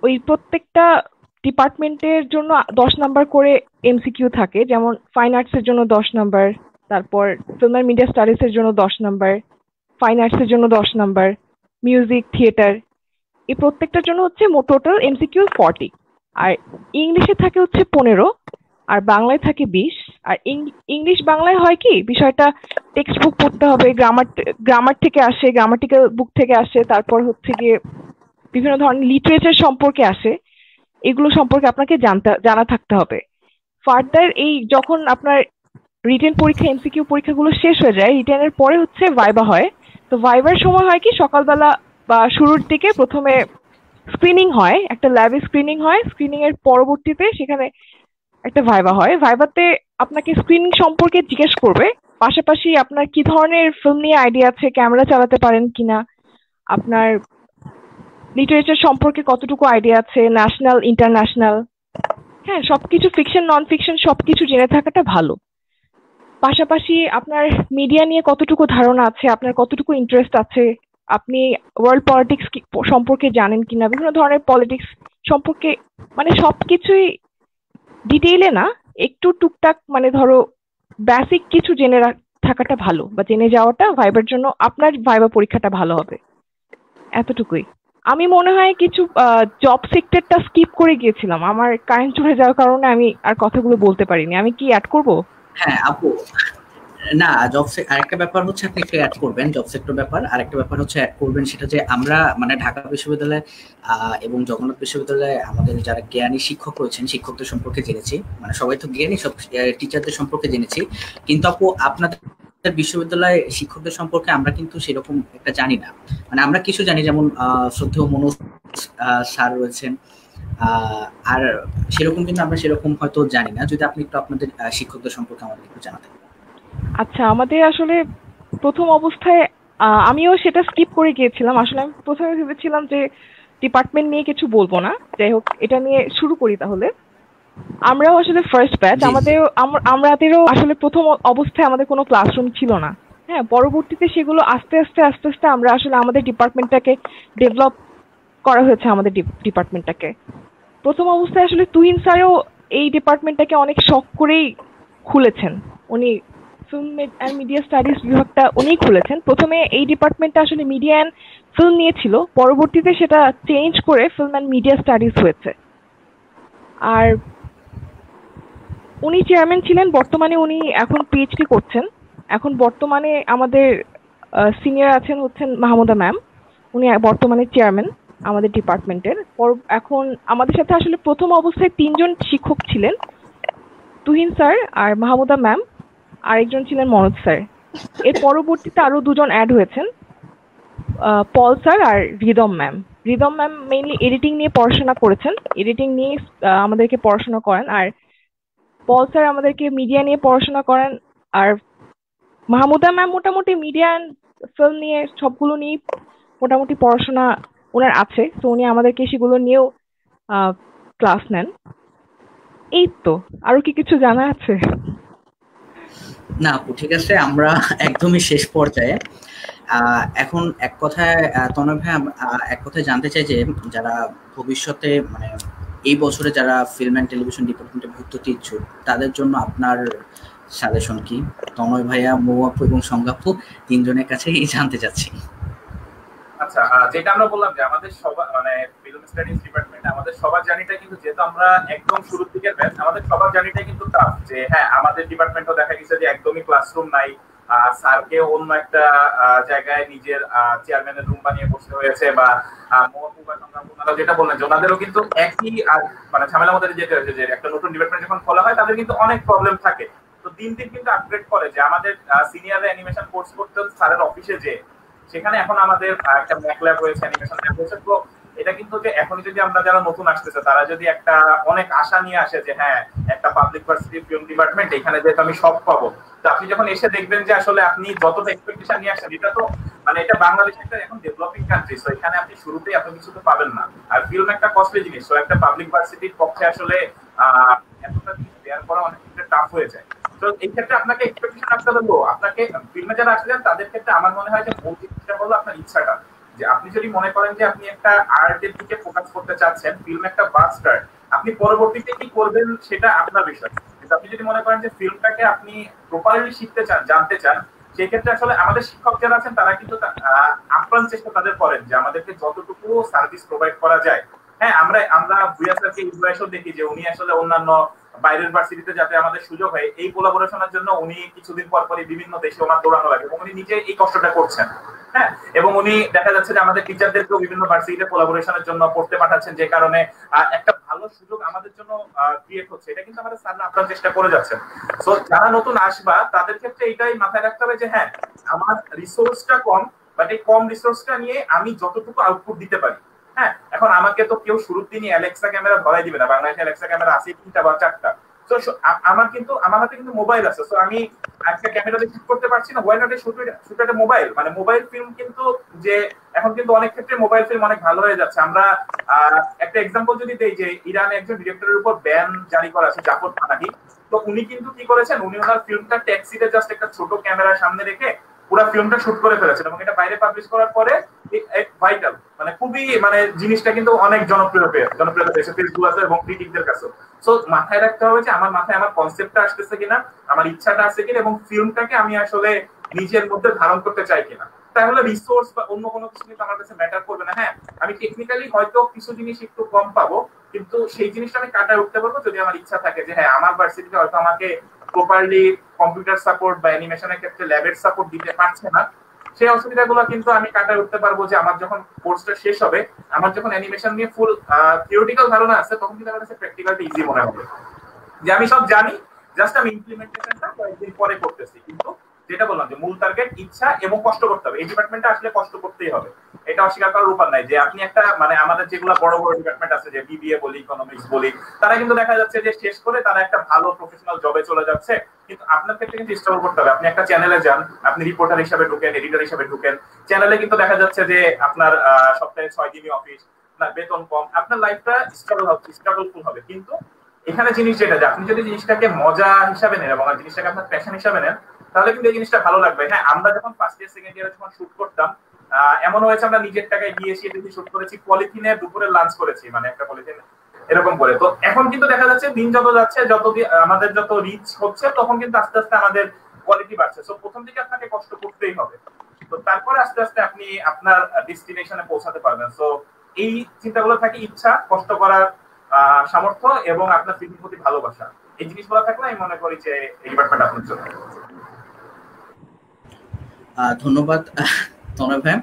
ওই প্রত্যেকটা ডিপার্টমেন্টের জন্য 10 নাম্বার করে এমসিকিউ থাকে। যেমন ফাইন আর্টসের জন্য 10 নাম্বার, তারপর ফিল্ম অ্যান্ড মিডিয়া স্টাডিজের জন্য 10 নাম্বার, ফাইন আর্টসের জন্য 10 নাম্বার, মিউজিক, থিয়েটার, এই প্রত্যেকটার জন্য হচ্ছে টোটাল এমসিকিউ 40। আর ইংলিশে থাকে হচ্ছে 15, আর বাংলায় থাকে 20। আর ইংলিশ বাংলায় হয় কি, বিষয়টা টেক্সট বুক পড়তে হবে, গ্রামার থেকে আসে, গ্রামাটিক্যাল বুক থেকে আসে, তারপর হচ্ছে গিয়ে বিভিন্ন ধরনের লিটারেচার সম্পর্কে আসে, এগুলো সম্পর্কে আপনাকে জানা থাকতে হবে। ফার্দার এই যখন আপনার রিটেন পরীক্ষা, এমসিকিউ পরীক্ষাগুলো শেষ হয়ে যায়, রিটেনের পরে হচ্ছে ভাইবা হয়। তো ভাইবার সময় হয় কি, সকালবেলা বা শুরুর দিকে প্রথমে স্ক্রিনিং হয়, একটা ল্যাবে স্ক্রিনিং হয়, স্ক্রিনিং এর পরবর্তীতে সেখানে একটা ভাইবা হয়। ভাইবাতে আপনাকে স্ক্রিনিং সম্পর্কে জিজ্ঞেস করবে, পাশাপাশি আপনার কি ধরনের ফিল্ম নিয়ে আইডিয়া আছে, ক্যামেরা চালাতে পারেন কিনা, আপনার লিটারেচার সম্পর্কে কতটুকু আইডিয়া আছে, ন্যাশনাল ইন্টারন্যাশনাল, হ্যাঁ সবকিছু ফিকশন নন ফিকশন সবকিছু জেনে থাকাটা ভালো। পাশাপাশি আপনার মিডিয়া নিয়ে কতটুকু ধারণা আছে, আপনার কতটুকু ইন্টারেস্ট আছে, আপনি ওয়ার্ল্ড পলিটিক্স সম্পর্কে জানেন কিনা, বিভিন্ন ধরনের পলিটিক্স সম্পর্কে, মানে সবকিছুই ডিটেইলে না, একটু টুকটাক মানে ধরো বেসিক কিছু জেনে থাকাটা ভালো, বা জেনে যাওয়াটা ভাইবার জন্য আপনার ভাইবা পরীক্ষাটা ভালো হবে, এতটুকুই। আমি মনে হয় কিছু জব সেক্টরটা স্কিপ করে গিয়েছিলাম, আমার কারেন্ট চলে যাওয়ার কারণে আমি আর কথাগুলো বলতে পারিনি। আমি কি অ্যাড করব? হ্যাঁ আপু, না আরেকটা ব্যাপার হচ্ছে আপনি একটু অ্যাড করবেন জব সেক্টর ব্যাপার, আরেকটা ব্যাপার হচ্ছে অ্যাড করবেন সেটা যে আমরা মানে ঢাকা বিশ্ববিদ্যালয় এবং জগন্নাথ বিশ্ববিদ্যালয়ে আমাদের যারা জ্ঞানী শিক্ষক রয়েছেন শিক্ষকদের সম্পর্কে জেনেছি, মানে সবাই তো জ্ঞানী, সব টিচারদের সম্পর্কে জেনেছি, কিন্তু আপু আপনাদের বিশ্ববিদ্যালয়ে শিক্ষকদের সম্পর্কে আমরা কিন্তু সেরকম একটা জানি না। মানে আমরা কিছু জানি, যেমন শ্রদ্ধেয় মনোজ স্যার রয়েছেন, আর সেরকম কিন্তু আমরা সেরকম হয়তো জানি না। যদি আপনি একটু আপনাদের শিক্ষকদের সম্পর্কে আমাদের একটু জানাতেন। আচ্ছা, আমাদের আসলে প্রথম অবস্থায় আমিও সেটা স্কিপ করে গিয়েছিলাম। আসলে আমি প্রথমে ভেবেছিলাম যে ডিপার্টমেন্ট নিয়ে কিছু বলবো না, যাই হোক এটা নিয়ে শুরু করি তাহলে। আমরাও আসলে ফার্স্ট ব্যাচ, আমাদেরও আসলে প্রথম অবস্থায় আমাদের কোনো ক্লাসরুম ছিল না। হ্যাঁ, পরবর্তীতে সেগুলো আস্তে আস্তে আমরা আসলে আমাদের ডিপার্টমেন্টটাকে ডেভেলপ করা হয়েছে। আমাদের ডিপার্টমেন্টটাকে প্রথম অবস্থায় আসলে তুহিন স্যারও এই ডিপার্টমেন্টটাকে অনেক শখ করেই খুলেছেন। উনি ফিল্ম অ্যান্ড মিডিয়া স্টাডিজ বিভাগটা উনিই খুলেছেন। প্রথমে এই ডিপার্টমেন্টটা আসলে মিডিয়া অ্যান্ড ফিল্ম নিয়েছিল, পরবর্তীতে সেটা চেঞ্জ করে ফিল্ম অ্যান্ড মিডিয়া স্টাডিজ হয়েছে। আর উনি চেয়ারম্যান ছিলেন, বর্তমানে উনি এখন পিএইচডি করছেন। এখন বর্তমানে আমাদের সিনিয়র আছেন হচ্ছেন মাহমুদা ম্যাম, উনি বর্তমানে চেয়ারম্যান আমাদের ডিপার্টমেন্টের। এখন আমাদের সাথে আসলে প্রথম অবস্থায় 3 জন শিক্ষক ছিলেন, তুহিন স্যার আর মাহমুদা ম্যাম, আরেকজন ছিলেন মনোজ স্যার। এর পরবর্তীতে আরো 2 জন অ্যাড হয়েছেন, পল স্যার আর Ridam ma'am. Ridam ma'am mainly editing নিয়ে পড়াশোনা করেছেন, এডিটিং নিয়ে আমাদেরকে পড়াশোনা করেন। আর পল স্যার আমাদেরকে মিডিয়া নিয়ে পড়াশোনা করেন। আর মাহমুদা ম্যাম মোটামুটি মিডিয়া অ্যান্ড ফিল্ম নিয়ে সবগুলো নিয়ে মোটামুটি পড়াশোনা ওনার আছে, তো উনি আমাদেরকে সেগুলো নিয়েও ক্লাস নেন। এই তো, আরো কি কিছু জানা আছে? না আপু ঠিক আছে, আমরা একদমই শেষ পর্যায়ে। এখন এক কথায় তনয় ভাই, এক কথায় জানতে চাই যে যারা ভবিষ্যতে মানে এই বছরে যারা ফিল্ম অ্যান্ড টেলিভিশন ডিপার্টমেন্টে ভর্তি ইচ্ছুক তাদের জন্য আপনার সাজেশন কি? তনয় ভাইয়া, মৌ আপু এবং সংজ্ঞাপু 3 জনের কাছেই জানতে চাচ্ছি। আচ্ছা, যেটা আমরা বললাম যে আমাদের সবার মানে ফিল্ম স্টাডিজ ডিপার্টমেন্ট আমাদের সবার জার্নিটা কিন্তু, যেহেতু আমরা একদম শুরুর দিকের ব্যাচ, আমাদের সবার জার্নিটা কিন্তু টাফ। যে হ্যাঁ, আমাদের ডিপার্টমেন্টও দেখা গেছে যে একদমই ক্লাসরুম নাই, স্যারকে অন্য একটা জায়গায় নিজের চেয়ারম্যানের রুম বানিয়ে বসতে হয়েছে, বা ওনারা যেটা বললেন যে ওনাদেরও কিন্তু একই মানে ঝামেলার মধ্যে যেতে হয়েছে যে একটা নতুন ডিপার্টমেন্ট যখন খোলা হয় তাদের কিন্তু অনেক প্রবলেম থাকে। তো দিন দিন কিন্তু আপগ্রেড করে, যে আমাদের সিনিয়র অ্যানিমেশন কোর্স করতে স্যারের অফিসে যে সেখানে এখন আমাদের একটা ম্যাক ল্যাব হয়েছে, অ্যানিমেশন ল্যাব হয়েছে। তো এটা কিন্তু যে এখনই যদি আমরা যারা নতুন আসতেছে তারা যদি একটা অনেক আশা নিয়ে আসে যে হ্যাঁ একটা পাবলিক ভার্সিটি ফিল্ম ডিপার্টমেন্ট, এখানে যেহেতু আমি সব পাবো, তো আপনি যখন এসে দেখবেন যে আসলে আপনি যতটা এক্সপেকটেশন নিয়ে আসেন, এটা তো মানে এটা বাংলাদেশ একটা এখন ডেভেলপিং কান্ট্রি, তো এখানে আপনি শুরুতেই এত কিছু তো পাবেন না। আর ফিল্ম একটা কস্টলি জিনিস, তো একটা পাবলিক ভার্সিটির পক্ষে আসলে এতটা জিনিস দেওয়ার পরে অনেক টাফ হয়ে যায়। তো এই ক্ষেত্রে আপনাকে এক্সপেকটেশন রাখতে হবে। আপনাকে ফিল্মে যারা আসলেন তাদের ক্ষেত্রে আমার মনে হয় যে মূল জিনিসটা হলো আপনার ইচ্ছাটা। যে আপনি যদি মনে করেন যে আপনি একটা আর্টের দিকে ফোকাস করতে চাচ্ছেন, ফিল্ম একটা বাস স্টার্ট, আপনি পরবর্তীতে কি করবেন সেটা আপনার বিষয়। কিন্তু আপনি যদি মনে করেন যে ফিল্মটাকে আপনি প্রপারলি শিখতে চান, জানতে চান, সেই ক্ষেত্রে আসলে আমাদের শিক্ষক যারা আছেন তারা কিন্তু আপ্রাণ চেষ্টা তাদের করেন যে আমাদেরকে যতটুকু সার্ভিস প্রোভাইড করা যায়। হ্যাঁ, আমরা ভুয়া স্যারকে এই বয়সেও দেখি যে উনি আসলে অন্যান্য বাইরের ভার্সিটিতে যাতে আমাদের সুযোগ হয় এই কোলাবোরেশনের জন্য উনি কিছুদিন পর পরই বিভিন্ন দেশে ওনার দৌড়ানো লাগে, এবং উনি নিজে এই কষ্টটা করছেন। হ্যাঁ, এবং উনি দেখা যাচ্ছে যে আমাদের টিচারদেরকেও বিভিন্ন ভার্সিটিতে কোলাবোরেশনের জন্য পড়তে পাঠাচ্ছেন, যে কারণে একটা ভালো সুযোগ আমাদের জন্য ক্রিয়েট হচ্ছে। এটা কিন্তু আমাদের স্যাররা আপনার চেষ্টা করে যাচ্ছেন। সো যারা নতুন আসবা তাদের ক্ষেত্রে এটাই মাথায় রাখতে হবে যে হ্যাঁ, আমার রিসোর্সটা কম, বাট এই কম রিসোর্সটা নিয়ে আমি যতটুকু আউটপুট দিতে পারি। হ্যাঁ, এখন আমাকে তো কেউ শুরুর দিনই অ্যালেক্সা ক্যামেরা ধরাই দিবে না, বাংলাদেশে অ্যালেক্সা ক্যামেরা আছে 3টা বা 4টা। তো আমার হাতে কিন্তু মোবাইল আছে, তো আমি একটা ক্যামেরাতে শুট করতে পারছি না, ওয়াই নট শুট একটা মোবাইল, মানে মোবাইল ফিল্ম কিন্তু যে এখন কিন্তু অনেক ক্ষেত্রে মোবাইল ফিল্ম অনেক ভালো হয়ে যাচ্ছে। আমরা একটা এক্সাম্পল যদি দেই যে ইরানে একজন ডিরেক্টরের উপর ব্যান জারি করা আছে, জাফর পানাহি। তো উনি কিন্তু কি করেছেন, উনি ওনার ফিল্মটা ট্যাক্সিতে জাস্ট একটা ছোট ক্যামেরার সামনে রেখে পুরো ফিল্মটা শুট করে ফেলেছেন এবং এটা বাইরে পাবলিশ করার পরে ভাইটাল, মানে খুবই মানে জিনিসটা কিন্তু অনেক জনপ্রিয়তা পেয়েছে ফেসবুক এবং ক্রিটিকদের কাছে। সো মাথায় রাখতে হবে যে আমার মাথায় আমার কনসেপ্টটা আসতেছে কিনা, আমার ইচ্ছাটা আছে কিনা, এবং ফিল্মটাকে আমি আসলে নিজের মধ্যে ধারণ করতে চাই কিনা। তাহলে রিসোর্স বা অন্য কোনো কিছু কিন্তু আমার কাছে ম্যাটার করবে না। হ্যাঁ, আমি টেকনিক্যালি হয়তো কিছু জিনিস একটু কম পাবো, কিন্তু সেই জিনিসটা আমি কাটায় উঠতে পারবো যদি আমার ইচ্ছা থাকে যে হ্যাঁ আমার ভার্সিটিতে হয়তো আমাকে প্রপারলি কম্পিউটার সাপোর্ট বা অ্যানিমেশনের ক্ষেত্রে ল্যাবের সাপোর্ট দিতে পারছে না, সেই অসুবিধাগুলো কিন্তু আমি কাটায় উঠতে পারবো। যে আমার যখন কোর্সটা শেষ হবে, আমার যখন অ্যানিমেশন নিয়ে ফুল থিওরিটিক্যাল ধারণা আছে, তখন কিন্তু আমার কাছে প্র্যাকটিক্যালটা ইজি মনে হবে, যে আমি সব জানি, জাস্ট আমি ইমপ্লিমেন্টেশনটা কয়েকদিন পরে করতেছি। কিন্তু যেটা বললাম যে মূল টার্গেট ইচ্ছা এবং কষ্ট করতে হবে। এই ডিপার্টমেন্টে আসলে কষ্ট করতেই হবে, এটা অস্বীকার করার উপায় নাই। যে আপনি একটা মানে আমাদের যেগুলো বড় বড় ডিপার্টমেন্ট আছে, যে বিবিএ বলি, ইকোনমিক্স বলি, তারা কিন্তু দেখা যাচ্ছে যে শেষ করে তারা একটা ভালো প্রফেশনাল জবে চলে যাচ্ছে। কিন্তু আপনার ক্ষেত্রে কিন্তু স্ট্রাগল করতে হবে। আপনি একটা চ্যানেলে যান, আপনি রিপোর্টার হিসেবে ঢুকেন, এডিটর হিসেবে ঢুকেন, চ্যানেলে কিন্তু দেখা যাচ্ছে যে আপনার সপ্তাহে 6 দিনই অফিস, আপনার বেতন কম, আপনার লাইফটা স্ট্রাগলফুল হবে। কিন্তু এখানে জিনিস যেটা, যে আপনি যদি জিনিসটাকে মজা হিসাবে নেন এবং জিনিসটাকে আপনার প্যাশন হিসাবে নেন, তাহলে কিন্তু এই জিনিসটা ভালো লাগবে। হ্যাঁ, আমরা যখন ফার্স্ট ইয়ার সেকেন্ড ইয়ারে যখন শুট করতাম, এমন হয়েছে আমরা নিজের টাকায় গিয়েছি, শুট করেছি, পলিথিনে দুপুরে লাঞ্চ করেছি, মানে একটা পলিথিন এরকম করে। তো এখন কিন্তু দেখা যাচ্ছে দিন যত যাচ্ছে, আমাদের যত রিচ হচ্ছে, তখন কিন্তু আস্তে আস্তে আমাদের কোয়ালিটি বাড়ছে। সো প্রথম দিকে আপনাকে কষ্ট করতেই হবে, তো তারপরে আস্তে আস্তে আপনি আপনার ডেস্টিনেশনে পৌঁছাতে পারবেন। সো এই চিন্তাগুলো থাকে, ইচ্ছা, কষ্ট করার সামর্থ্য এবং আপনার ফিল্মের প্রতি ভালোবাসা, এই জিনিসগুলো থাকলে আমি মনে করি যে এই ডিপার্টমেন্ট আপনার জন্য। ধন্যবাদ তনয় ভাই।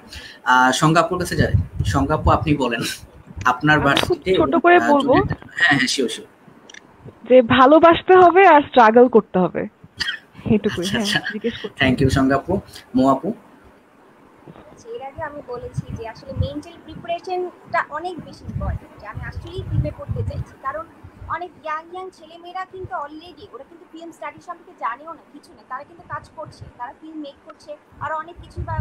সংজ্ঞাপুর কাছে যাই। সংজ্ঞাপু, আপনি বলেন আপনার ভার্সিটিতে। ছোট করে বলবো। হ্যাঁ হ্যাঁ, শিওর শিওর। যে ভালোবাসতে হবে আর স্ট্রাগল করতে হবে, এটুকুই। হ্যাঁ, জিজ্ঞেস করতে। থ্যাংক ইউ সংজ্ঞাপু। মোয়াপু? এর আগে আমি বলেছি যে আসলে মেন্টাল প্রিপারেশনটা অনেক বেশি ইম্পর্টেন্ট। যে আমি আসলেই ফিল্মে পড়তে চাইছি, কারণ অনেক ইয়াং ছেলেমেয়েরা কিন্তু অলরেডি ওরা কিন্তু ফিল্ম স্টাডি সম্পর্কে জানেও না, কিছু না, তারা কিন্তু কাজ করছে, তারা ফিল্ম মেক করছে, আর অনেক কিছু বা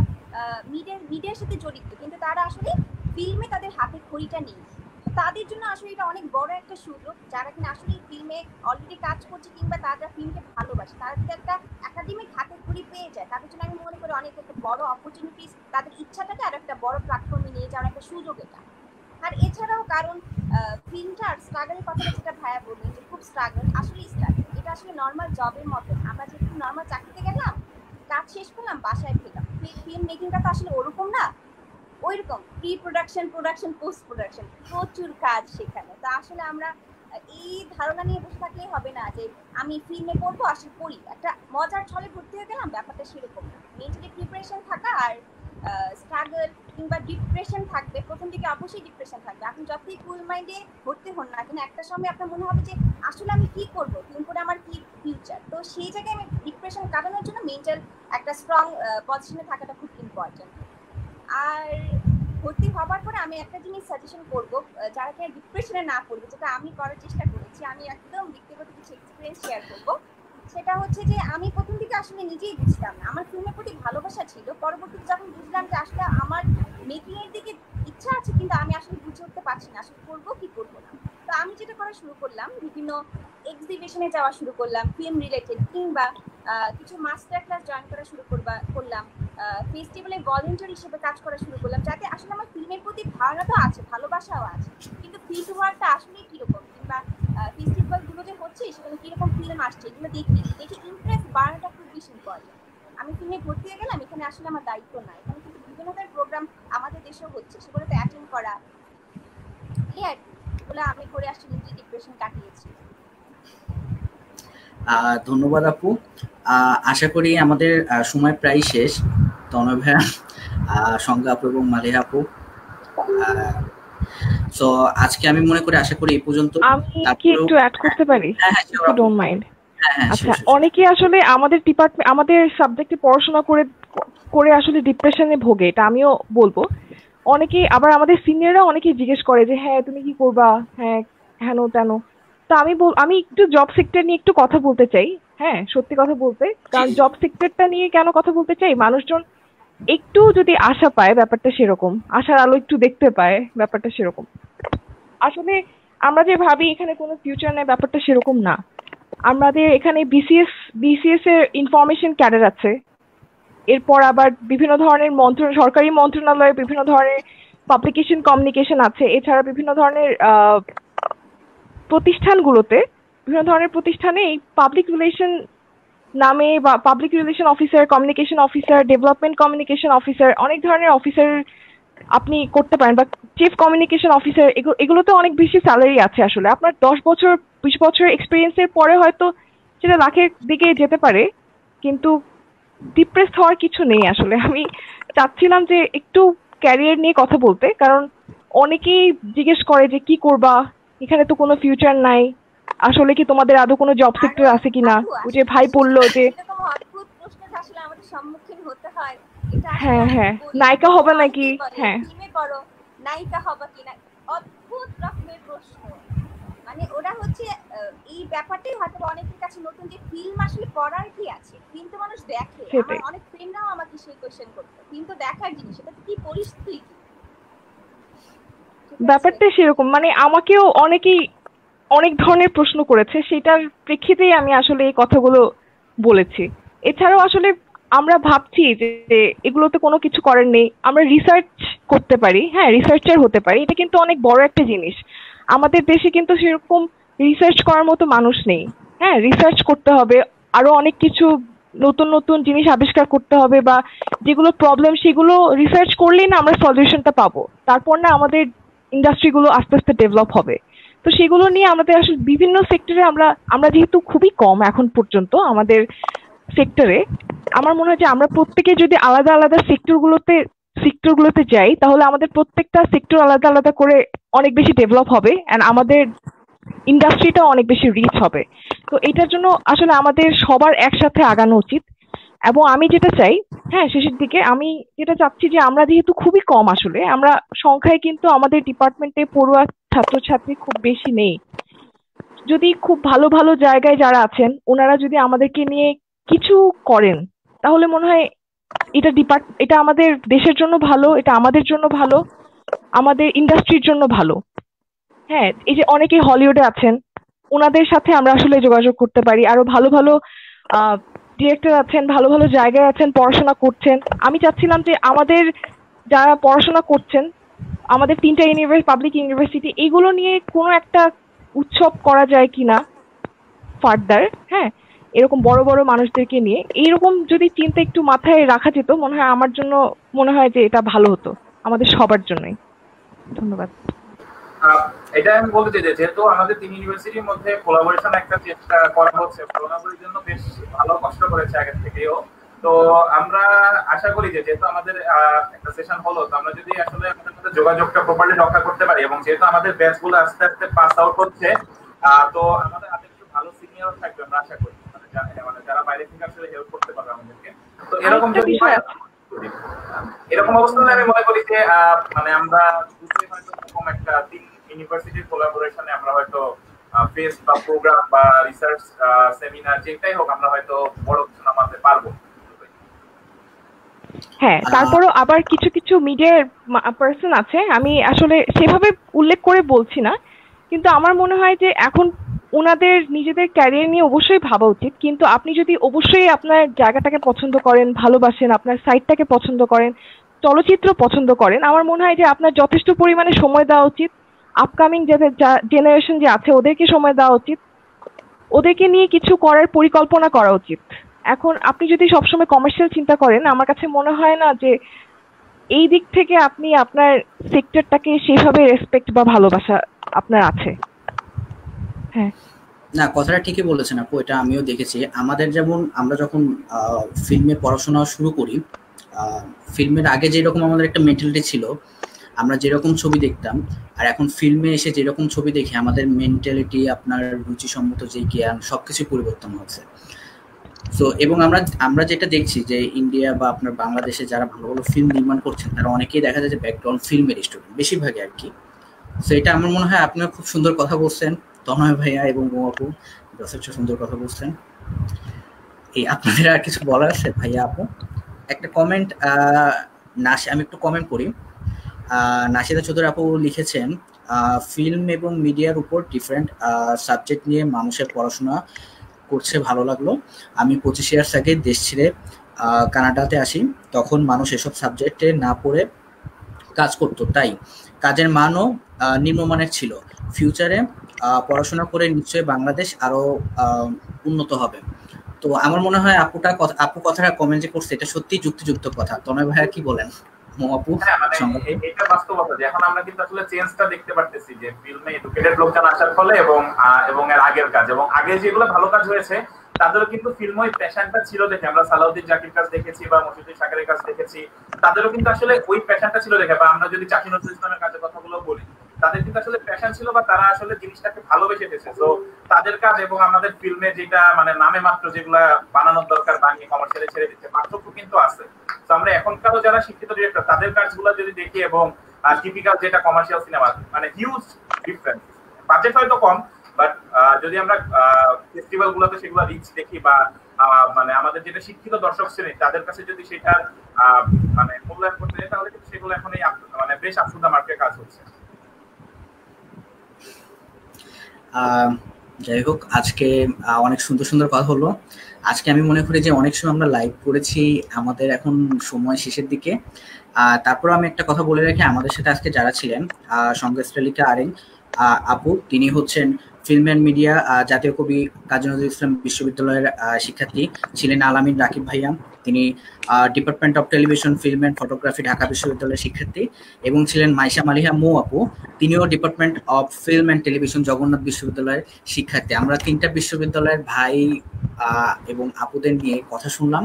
মিডিয়ার সাথে জড়িত, কিন্তু তারা আসলে ফিল্মে তাদের হাতে খড়িটা নেই। তাদের জন্য আসলে এটা অনেক বড় একটা সুযোগ, যারা কিনা আসলে ফিল্মে অলরেডি কাজ করছে কিংবা তারা ফিল্মকে ভালোবাসে, তারা যদি একটা একাডেমিক হাতে খড়ি পেয়ে যায়, তাদের জন্য আমি মনে করি অনেক একটা বড় অপরচুনিটিস, তাদের ইচ্ছাটাকে আর একটা বড় প্ল্যাটফর্মে নিয়ে যাওয়ার একটা সুযোগ এটা। আর এছাড়াও কারণ ফিল্মটার স্ট্রাগলের কথাটা যেটা ভাইয়া বললেন যে খুব স্ট্রাগল, আসলে স্ট্রাগল এটা আসলে নর্মাল জবের মতো। আমরা যেহেতু নর্মাল চাকরিতে গেলাম, কাজ শেষ করলাম, বাসায় ফিরলাম, ফিল্ম মেকিংটা তো আসলে ওরকম না, ওইরকম প্রি প্রোডাকশন, পোস্ট প্রোডাকশন, প্রচুর কাজ সেখানে। তো আসলে আমরা এই ধারণা নিয়ে বসে থাকলেই হবে না যে আমি ফিল্মে পড়বো, আসলে পড়ি, একটা মজার ছলে ভর্তি হয়ে গেলাম, ব্যাপারটা সেরকম না। মেন্টালি প্রিপারেশন থাকা আর স্ট্রাগল কিংবা ডিপ্রেশন থাকবে, প্রথম দিকে অবশ্যই ডিপ্রেশন থাকবে। আপনি যতই কুল মাইন্ডে ভর্তি হন না, কিন্তু একটা সময় আপনার মনে হবে যে আসলে আমি কি করব, ফিল্ম করে আমার কি ফিউচার। তো সেই জায়গায় আমি ডিপ্রেশন কাটানোর জন্য মেন্টাল একটা স্ট্রং পজিশনে থাকাটা খুব ইম্পর্টেন্ট। আর ভর্তি হবার পরে আমি একটা জিনিস সাজেশন করব, যারা কিনা ডিপ্রেশনে না পড়বে, যেটা আমি করার চেষ্টা করেছি, আমি একদম ব্যক্তিগত কিছু এক্সপিরিয়েন্স শেয়ার করব। সেটা হচ্ছে যে আমি প্রথম দিকে আসলে নিজেই বুঝতাম না, আমার ফিল্মের প্রতি ভালোবাসা ছিল, পরবর্তীতে যখন বুঝলাম যে আসলে আমার মেকিং এর দিকে ইচ্ছা আছে, কিন্তু আমি আসলে বুঝে উঠতে পারছি না আসলে করবো কি করবো না। তো আমি যেটা করা শুরু করলাম, বিভিন্ন এক্সিবিশনে যাওয়া শুরু করলাম ফিল্ম রিলেটেড, কিংবা কিছু মাস্টার ক্লাস জয়েন করা শুরু করলাম, ফেস্টিভ্যালে ভলান্টিয়ার হিসেবে কাজ করা শুরু করলাম, যাতে আসলে আমার ফিল্মের প্রতি ধারণা তো আছে, ভালোবাসাও আছে, কিন্তু ফিল্ড ওয়ার্কটা আসলে কিরকম, কিংবা ফেস্টিভ্যালগুলো যে হচ্ছে সেখানে কিরকম ফিল্ম আসছে, এগুলো দেখি ইন্টারেস্ট বাড়াটা খুব বেশি ইম্পর্টেন্ট। আমি ফিল্মে ভর্তি হয়ে গেলাম, এখানে আসলে আমার দায়িত্ব নাই, এখানে কিন্তু বিভিন্ন ধরনের প্রোগ্রাম আমাদের দেশেও হচ্ছে, সেগুলোতে অ্যাটেন্ড করা, এই আর কি, এগুলো আমি করে আসলে নিজে ডিপ্রেশন কাটিয়েছি। ধন্যবাদ আপু। আশা করি আমাদের সময় প্রায় শেষ। তনয় ভাইয়া, সংজ্ঞা আপু এবং মালিহা আপু, সো আজকে আমি মনে করি আশা করি এই পর্যন্ত। আমি কি একটু অ্যাড করতে পারি? If you don't mind. আচ্ছা, অনেকে আসলে আমাদের ডিপার্টমেন্ট, আমাদের সাবজেক্টে পড়াশোনা করে আসলে ডিপ্রেশনে ভোগে, এটা আমিও বলবো। অনেকে আবার আমাদের সিনিয়ররা অনেকে জিজ্ঞেস করে যে হ্যাঁ তুমি কি করবা, হ্যাঁ হেন তেন। তা আমি একটু জব সেক্টর নিয়ে একটু কথা বলতে চাই। হ্যাঁ, সত্যি কথা বলতে, কারণ জব সেক্টরটা নিয়ে কেন কথা বলতে চাই, মানুষজন একটু যদি আশা পায়, ব্যাপারটা সেরকম, আশার আলো একটু দেখতে পায়, ব্যাপারটা সেরকম। আসলে আমরা যে ভাবি এখানে কোনো ফিউচার নেই, ব্যাপারটা সেরকম না। আমাদের এখানে বিসিএস এর ইনফরমেশন ক্যাডার আছে, এরপর আবার বিভিন্ন ধরনের সরকারি মন্ত্রণালয়ে বিভিন্ন ধরনের পাবলিকেশন কমিউনিকেশন আছে, এছাড়া বিভিন্ন ধরনের বিভিন্ন ধরনের প্রতিষ্ঠানে এই পাবলিক রিলেশন নামে বা public relation officer, communication officer, development communication officer, অনেক ধরনের অফিসার আপনি করতে পারেন, বা চিফ কমিউনিকেশন অফিসার। এগুলোতে অনেক বেশি স্যালারি আছে। আসলে আপনার 10 বছর 20 বছর এক্সপিরিয়েন্সের পরে হয়তো সেটা লাখের দিকে যেতে পারে, কিন্তু ডিপ্রেসড হওয়ার কিছু নেই। আসলে আমি চাচ্ছিলাম যে একটু ক্যারিয়ার নিয়ে কথা বলতে, কারণ অনেকেই জিজ্ঞেস করে যে কি করবা, এখানে তো কোনো ফিউচার নাই, আসলে কি তোমাদের আদৌ কোনো জব সেক্টর আছে কিনা। ওই যে ভাই বললো যে এরকম অদ্ভুত প্রশ্নের আসলে আমাদের সম্মুখীন হতে হয়। এটা হ্যাঁ হ্যাঁ নায়িকা হবে নাকি, হ্যাঁ টিমে পড়ো, নায়িকা হবে কিনা, অদ্ভুত রকমের প্রশ্ন। মানে ওরা হচ্ছে এই ব্যাপারটাই হয়তো অনেকের কাছে নতুন, যে ফিল্ম আসলে পড়ার কি আছে, ফিল্ম তো মানুষ দেখে। আমার অনেক ফ্রেন্ডরাও আমাকে সেই কোশ্চেন করতো, ফিল্ম তো দেখার জিনিস, এটা কি পরিস্থিতি। ব্যাপারটা সেরকম, মানে আমাকেও অনেকেই অনেক ধরনের প্রশ্ন করেছে, সেটার প্রেক্ষিতেই আমি আসলে এই কথাগুলো বলেছি। এছাড়াও আসলে আমরা ভাবছি যে এগুলোতে কোনো কিছু করার নেই, আমরা রিসার্চ করতে পারি, হ্যাঁ রিসার্চার হতে পারি, এটা কিন্তু অনেক বড় একটা জিনিস। আমাদের দেশে কিন্তু সেরকম রিসার্চ করার মতো মানুষ নেই। হ্যাঁ, রিসার্চ করতে হবে, আরো অনেক কিছু নতুন নতুন জিনিস আবিষ্কার করতে হবে, বা যেগুলো প্রবলেম সেগুলো রিসার্চ করলেই না আমরা সলিউশনটা পাবো, তারপর না আমাদের ইন্ডাস্ট্রিগুলো আস্তে আস্তে ডেভেলপ হবে। তো সেগুলো নিয়ে আমাদের আসলে বিভিন্ন সেক্টরে আমরা যেহেতু খুবই কম এখন পর্যন্ত আমাদের সেক্টরে, আমার মনে হয় যে আমরা প্রত্যেকে যদি আলাদা আলাদা সেক্টরগুলোতে যাই, তাহলে আমাদের প্রত্যেকটা সেক্টর আলাদা আলাদা করে অনেক বেশি ডেভেলপ হবে, এন্ড আমাদের ইন্ডাস্ট্রিটা অনেক বেশি রিচ হবে। তো এটার জন্য আসলে আমাদের সবার একসাথে আগানো উচিত। এবং আমি যেটা চাই, হ্যাঁ শেষের দিকে আমি যেটা চাচ্ছি যে আমরা যেহেতু খুবই কম, আসলে আমরা সংখ্যায় কিন্তু আমাদের ডিপার্টমেন্টে পড়ুয়া ছাত্রছাত্রী খুব বেশি নেই। যদি খুব ভালো ভালো জায়গায় যারা আছেন ওনারা যদি আমাদেরকে নিয়ে কিছু করেন, তাহলে মনে হয় এটা আমাদের দেশের জন্য ভালো, এটা আমাদের জন্য ভালো, আমাদের ইন্ডাস্ট্রির জন্য ভালো। হ্যাঁ, এই যে অনেকে হলিউডে আছেন, ওনাদের সাথে আমরা আসলে যোগাযোগ করতে পারি। আরো ভালো ভালো ডিরেক্টর আছেন, ভালো ভালো জায়গায় আছেন, পড়াশোনা করছেন। আমি চাচ্ছিলাম যে আমাদের যারা পড়াশোনা করছেন, আমাদের 3টা পাবলিক ইউনিভার্সিটি, এগুলো নিয়ে কোনো একটা উৎসব করা যায় কিনা ফার্দার। হ্যাঁ, এরকম বড় বড় মানুষদেরকে নিয়ে এইরকম যদি চিন্তা একটু মাথায় রাখা যেত, মনে হয় যে এটা ভালো হতো আমাদের সবার জন্যই। ধন্যবাদ। এটা আমি বলতে চাই যে যেহেতু আমাদের 3 ইউনিভার্সিটির মধ্যে কোলাবোরেশন একটা চেষ্টা করা হচ্ছে, কোলাবোরেশনের জন্য বেশ ভালো কষ্ট করেছে আগে থেকেও। তো আমরা আশা করি যে যেহেতু আমাদের একটা সেশন হলো, তো আমরা যদি আসলে আমাদের মধ্যে যোগাযোগটা প্রপারলি রক্ষা করতে পারি, এবং যেহেতু আমাদের ব্যাচগুলো আস্তে আস্তে পাস আউট হচ্ছে, তো আমাদের হাতে একটু ভালো সিনিয়র থাকবে আমরা আশা করি, মানে যারা বাইরে থেকে আসলে হেল্প করতে পারবে আমাদেরকে। তো এরকম যদি হয়, এরকম অবস্থায় আমি মনে করি যে মানে আমরা দুটোই হয়তো এরকম একটা 3 ইউনিভার্সিটির কোলাবোরেশনে আমরা হয়তো ফেস্ট বা প্রোগ্রাম বা রিসার্চ সেমিনার যেটাই হোক আমরা হয়তো বড় কিছু নামাতে পারবো। হ্যাঁ, তারপরও আবার কিছু কিছু মিডিয়ার পার্সন আছে, আমি আসলে সেভাবে উল্লেখ করে বলছি না, কিন্তু আমার মনে হয় যে এখন ওনাদের নিজেদের ক্যারিয়ার নিয়ে অবশ্যই ভাবা উচিত। কিন্তু আপনি যদি অবশ্যই আপনার জায়গাটাকে পছন্দ করেন, ভালোবাসেন, আপনার সাইটটাকে পছন্দ করেন, চলচ্চিত্র পছন্দ করেন, আমার মনে হয় যে আপনার যথেষ্ট পরিমাণে সময় দেওয়া উচিত। আপকামিং জেনারেশন যে আছে ওদেরকে সময় দেওয়া উচিত, ওদেরকে নিয়ে কিছু করার পরিকল্পনা করা উচিত। এখন আপনি যদি সবসময় কমার্শিয়াল চিন্তা করেন, আমার কাছে মনে হয় না যে এই দিক থেকে আপনি আপনার সেক্টরটাকে সেভাবে রেসপেক্ট বা ভালোবাসা আপনার আছে। হ্যাঁ, না, কথাটা ঠিকই বলেছেন আপু, এটা আমিও দেখেছি। আমাদের যেমন আমরা যখন ফিল্মে পড়াশোনা শুরু করি, ফিল্মের আগে যেরকম আমাদের একটা মেন্টালিটি ছিল, আমরা যেরকম ছবি দেখতাম, আর এখন ফিল্মে এসে যেরকম ছবি দেখি, আমাদের মেন্টালিটি, আপনার রুচিসম্মত যে জ্ঞান, সবকিছু পরিবর্তন হচ্ছে। সো এবং আমরা যেটা দেখছি যে ইন্ডিয়া বা আপনার বাংলাদেশে যারা ভালো ভালো ফিল্ম নির্মাণ করছেন, তারা অনেকেই দেখা যায় যে ব্যাকগ্রাউন্ড ফিল্মের স্টুডেন্ট, বেশিরভাগই আর কি। সো এটা আমার মনে হয় আপনারা খুব সুন্দর কথা বলছেন। তনয় ভাইয়া এবং মৌ আপু যথেষ্ট সুন্দর কথা বলছেন। এই আপনাদের আর কিছু বলার আছে ভাইয়া আপু? একটা কমেন্ট, আমি একটু কমেন্ট করি। নাশিদা চৌধুরী আপু লিখেছেন, ফিল্ম এবং মিডিয়ার উপর ডিফারেন্ট সাবজেক্ট নিয়ে মানুষের পড়াশোনা করছে, ভালো লাগলো। আমি 25 ইয়ার্স আগে দেশ ছেড়ে কানাডাতে আসি, তখন মানুষ এসব সাবজেক্টে না পড়ে কাজ করতো, তাই কাজের মানও নিম্নমানের ছিল। ফিউচারে পড়াশোনা করে নিশ্চয়ই বাংলাদেশ আরো উন্নত হবে। তো আমার মনে হয় আপু কথাটা কমেন্ট যে করছে এটা সত্যি যুক্তিযুক্ত কথা। তনয় ভাইয়া কি বলেন? আপু এটা বাস্তবতা যে এখন আমরা কিন্তু আসলে চেঞ্জটা দেখতে পারতেছি যে ফিল্মে এডুকেটেড লোকজন আসার ফলে এবং এর আগের কাজ এবং আগে যেগুলো ভালো কাজ হয়েছে তাদেরও কিন্তু ফিল্ম ওই প্যাশনটা ছিল দেখে আমরা সালাউদ্দিন জাকির কাজ দেখেছি বা মফিজুল শাকেরের কাজ দেখেছি, তাদেরও কিন্তু আসলে ওই প্যাশনটা ছিল দেখে, বা আমরা যদি চাকরি নজরুল ইসলামের কাজের কথাগুলো বলি তাদের কিন্তু আসলে প্যাশন ছিল বা তারা আসলে জিনিসটাকে ভালোবেসে এসেছে। তো তাদের কাজ এবং আমাদের ফিল্মে যেটা মানে নামে মাত্র যেগুলা বানানোর দরকার বানিয়ে কমার্শিয়ালে ছেড়ে দিচ্ছে পার্থক্য কিন্তু আছে। তো আমরা এখনকারও যারা শিক্ষিত ডিরেক্টর তাদের কাজগুলো যদি দেখি এবং টিপিক্যাল যেটা কমার্শিয়াল সিনেমা মানে হিউজ ডিফারেন্স, বাজেট হয়তো কম বাট যদি আমরা ফেস্টিভ্যাল গুলোতে সেগুলো রিচ দেখি বা মানে আমাদের যেটা শিক্ষিত দর্শক শ্রেণী তাদের কাছে যদি সেটা মানে মূল্যায়ন করতে যাই তাহলে কিন্তু সেগুলো এখন এই মানে বেশ আফসুদা মার্কের কাজ হচ্ছে। যাই হোক, আজকে অনেক সুন্দর সুন্দর কথা হলো। আজকে আমি মনে করি যে অনেক সময় আমরা লাইভ করেছি, আমাদের এখন সময় শেষের দিকে। তারপর আমি একটা কথা বলে রাখি, আমাদের সাথে আজকে যারা ছিলেন, সঙ্গে শ্রেলিকা আরেং আপু, তিনি হচ্ছেন ফিল্ম অ্যান্ড মিডিয়া জাতীয় কবি কাজী নজরুল ইসলাম বিশ্ববিদ্যালয়ের শিক্ষার্থী ছিলেন। আলামিন রাকিব ভাইয়া, তিনি department of television film and photography Dhaka বিশ্ববিদ্যালয়ের শিক্ষার্থী, এবং ছিলেন মাইশা মালিহা মৌ আপু, তিনিও department of film and television Jagannath বিশ্ববিদ্যালয়ের শিক্ষার্থী। আমরা তিনটা বিশ্ববিদ্যালয়ের ভাই এবং আপুদের নিয়ে কথা শুনলাম।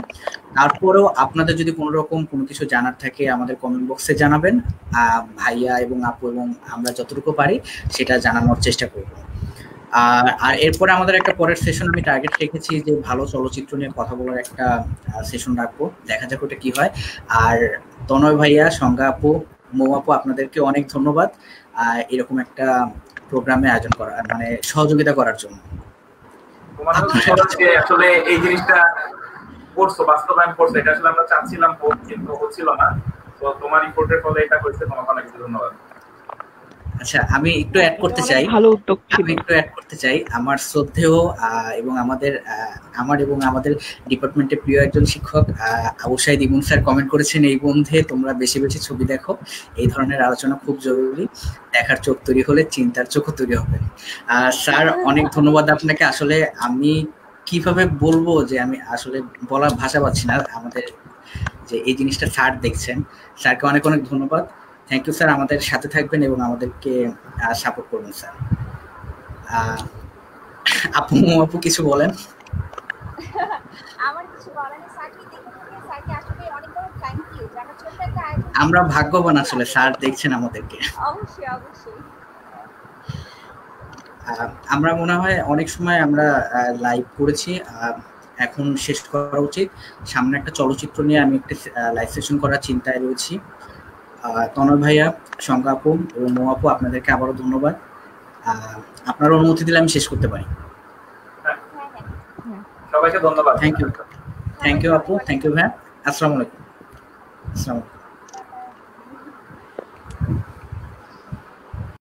তারপরেও আপনাদের যদি কোনো রকম কোনো কিছু জানার থাকে আমাদের কমেন্ট বক্সে জানাবেন, ভাইয়া এবং আপু এবং আমরা যতটুকু পারি সেটা জানানোর চেষ্টা করব। আর এরপরে আমাদের একটা পরের সেশন আমি টার্গেট রেখেছি যে ভালো চলচ্চিত্র নিয়ে কথা বলার একটা সেশন রাখবো, দেখা যাক ওটা কি হয়। আর তনয় ভাইয়া, সংজ্ঞা আপু, মৌ আপু, আপনাদেরকে অনেক ধন্যবাদ এরকম একটা প্রোগ্রামে আয়োজন করার মানে সহযোগিতা করার জন্য। আসলে এই জিনিসটা করছো, বাস্তবায়ন করছো, এটা আসলে আমরা চাচ্ছিলাম কিন্তু হচ্ছিল না। তো তোমার রিপোর্টের ফলে এটা হয়েছে, তোমাকে অনেক ধন্যবাদ। আচ্ছা, আমি একটু অ্যাড করতে চাই, আমার শ্রদ্ধেয় এবং আমার এবং আমাদের ডিপার্টমেন্টের প্রিয় একজন শিক্ষক আবু সাইদ ইমন স্যার কমেন্ট করেছেন, এই বন্ধে তোমরা বেশি বেশি ছবি দেখো, এই ধরনের আলোচনা খুব জরুরি, দেখার চোখ তৈরি হলে চিন্তার চোখও তৈরি হবে। স্যার অনেক ধন্যবাদ আপনাকে। আসলে আমি কিভাবে বলবো যে আমি আসলে বলার ভাষা পাচ্ছি না, আমাদের যে এই জিনিসটা স্যার দেখছেন, স্যারকে অনেক অনেক ধন্যবাদ। থ্যাংক ইউ স্যার, আমাদের সাথে থাকবেন এবং আমাদেরকে সাপোর্ট করবেন স্যার। আপু কিছু বলেন। আমার কিছু বলার নেই, স্যারকে দেখে স্যারকে আসলে অনেক বড় থ্যাংক ইউ, যারা ছোট একটা আয়োজন। আমরা ভাগ্যবান আসলে স্যার দেখছেন আমাদেরকে। অবশ্যই অবশ্যই। আমরা মনে হয় অনেক সময় আমরা লাইভ করেছি, এখন শেষ করা উচিত। সামনে একটা চলচ্চিত্র নিয়ে আমি একটা লাইভ সেশন করার চিন্তায় রয়েছি। তনয় ভাইয়া, সংজ্ঞা আপু এবং মৌ আপু, আপনাদেরকে আবারও ধন্যবাদ। আপনার অনুমতি দিলে আমি শেষ করতে পারি। সবাইকে ধন্যবাদ। থ্যাংক ইউ আপু, থ্যাংক ইউ ভাইয়া। আসসালামু আলাইকুম।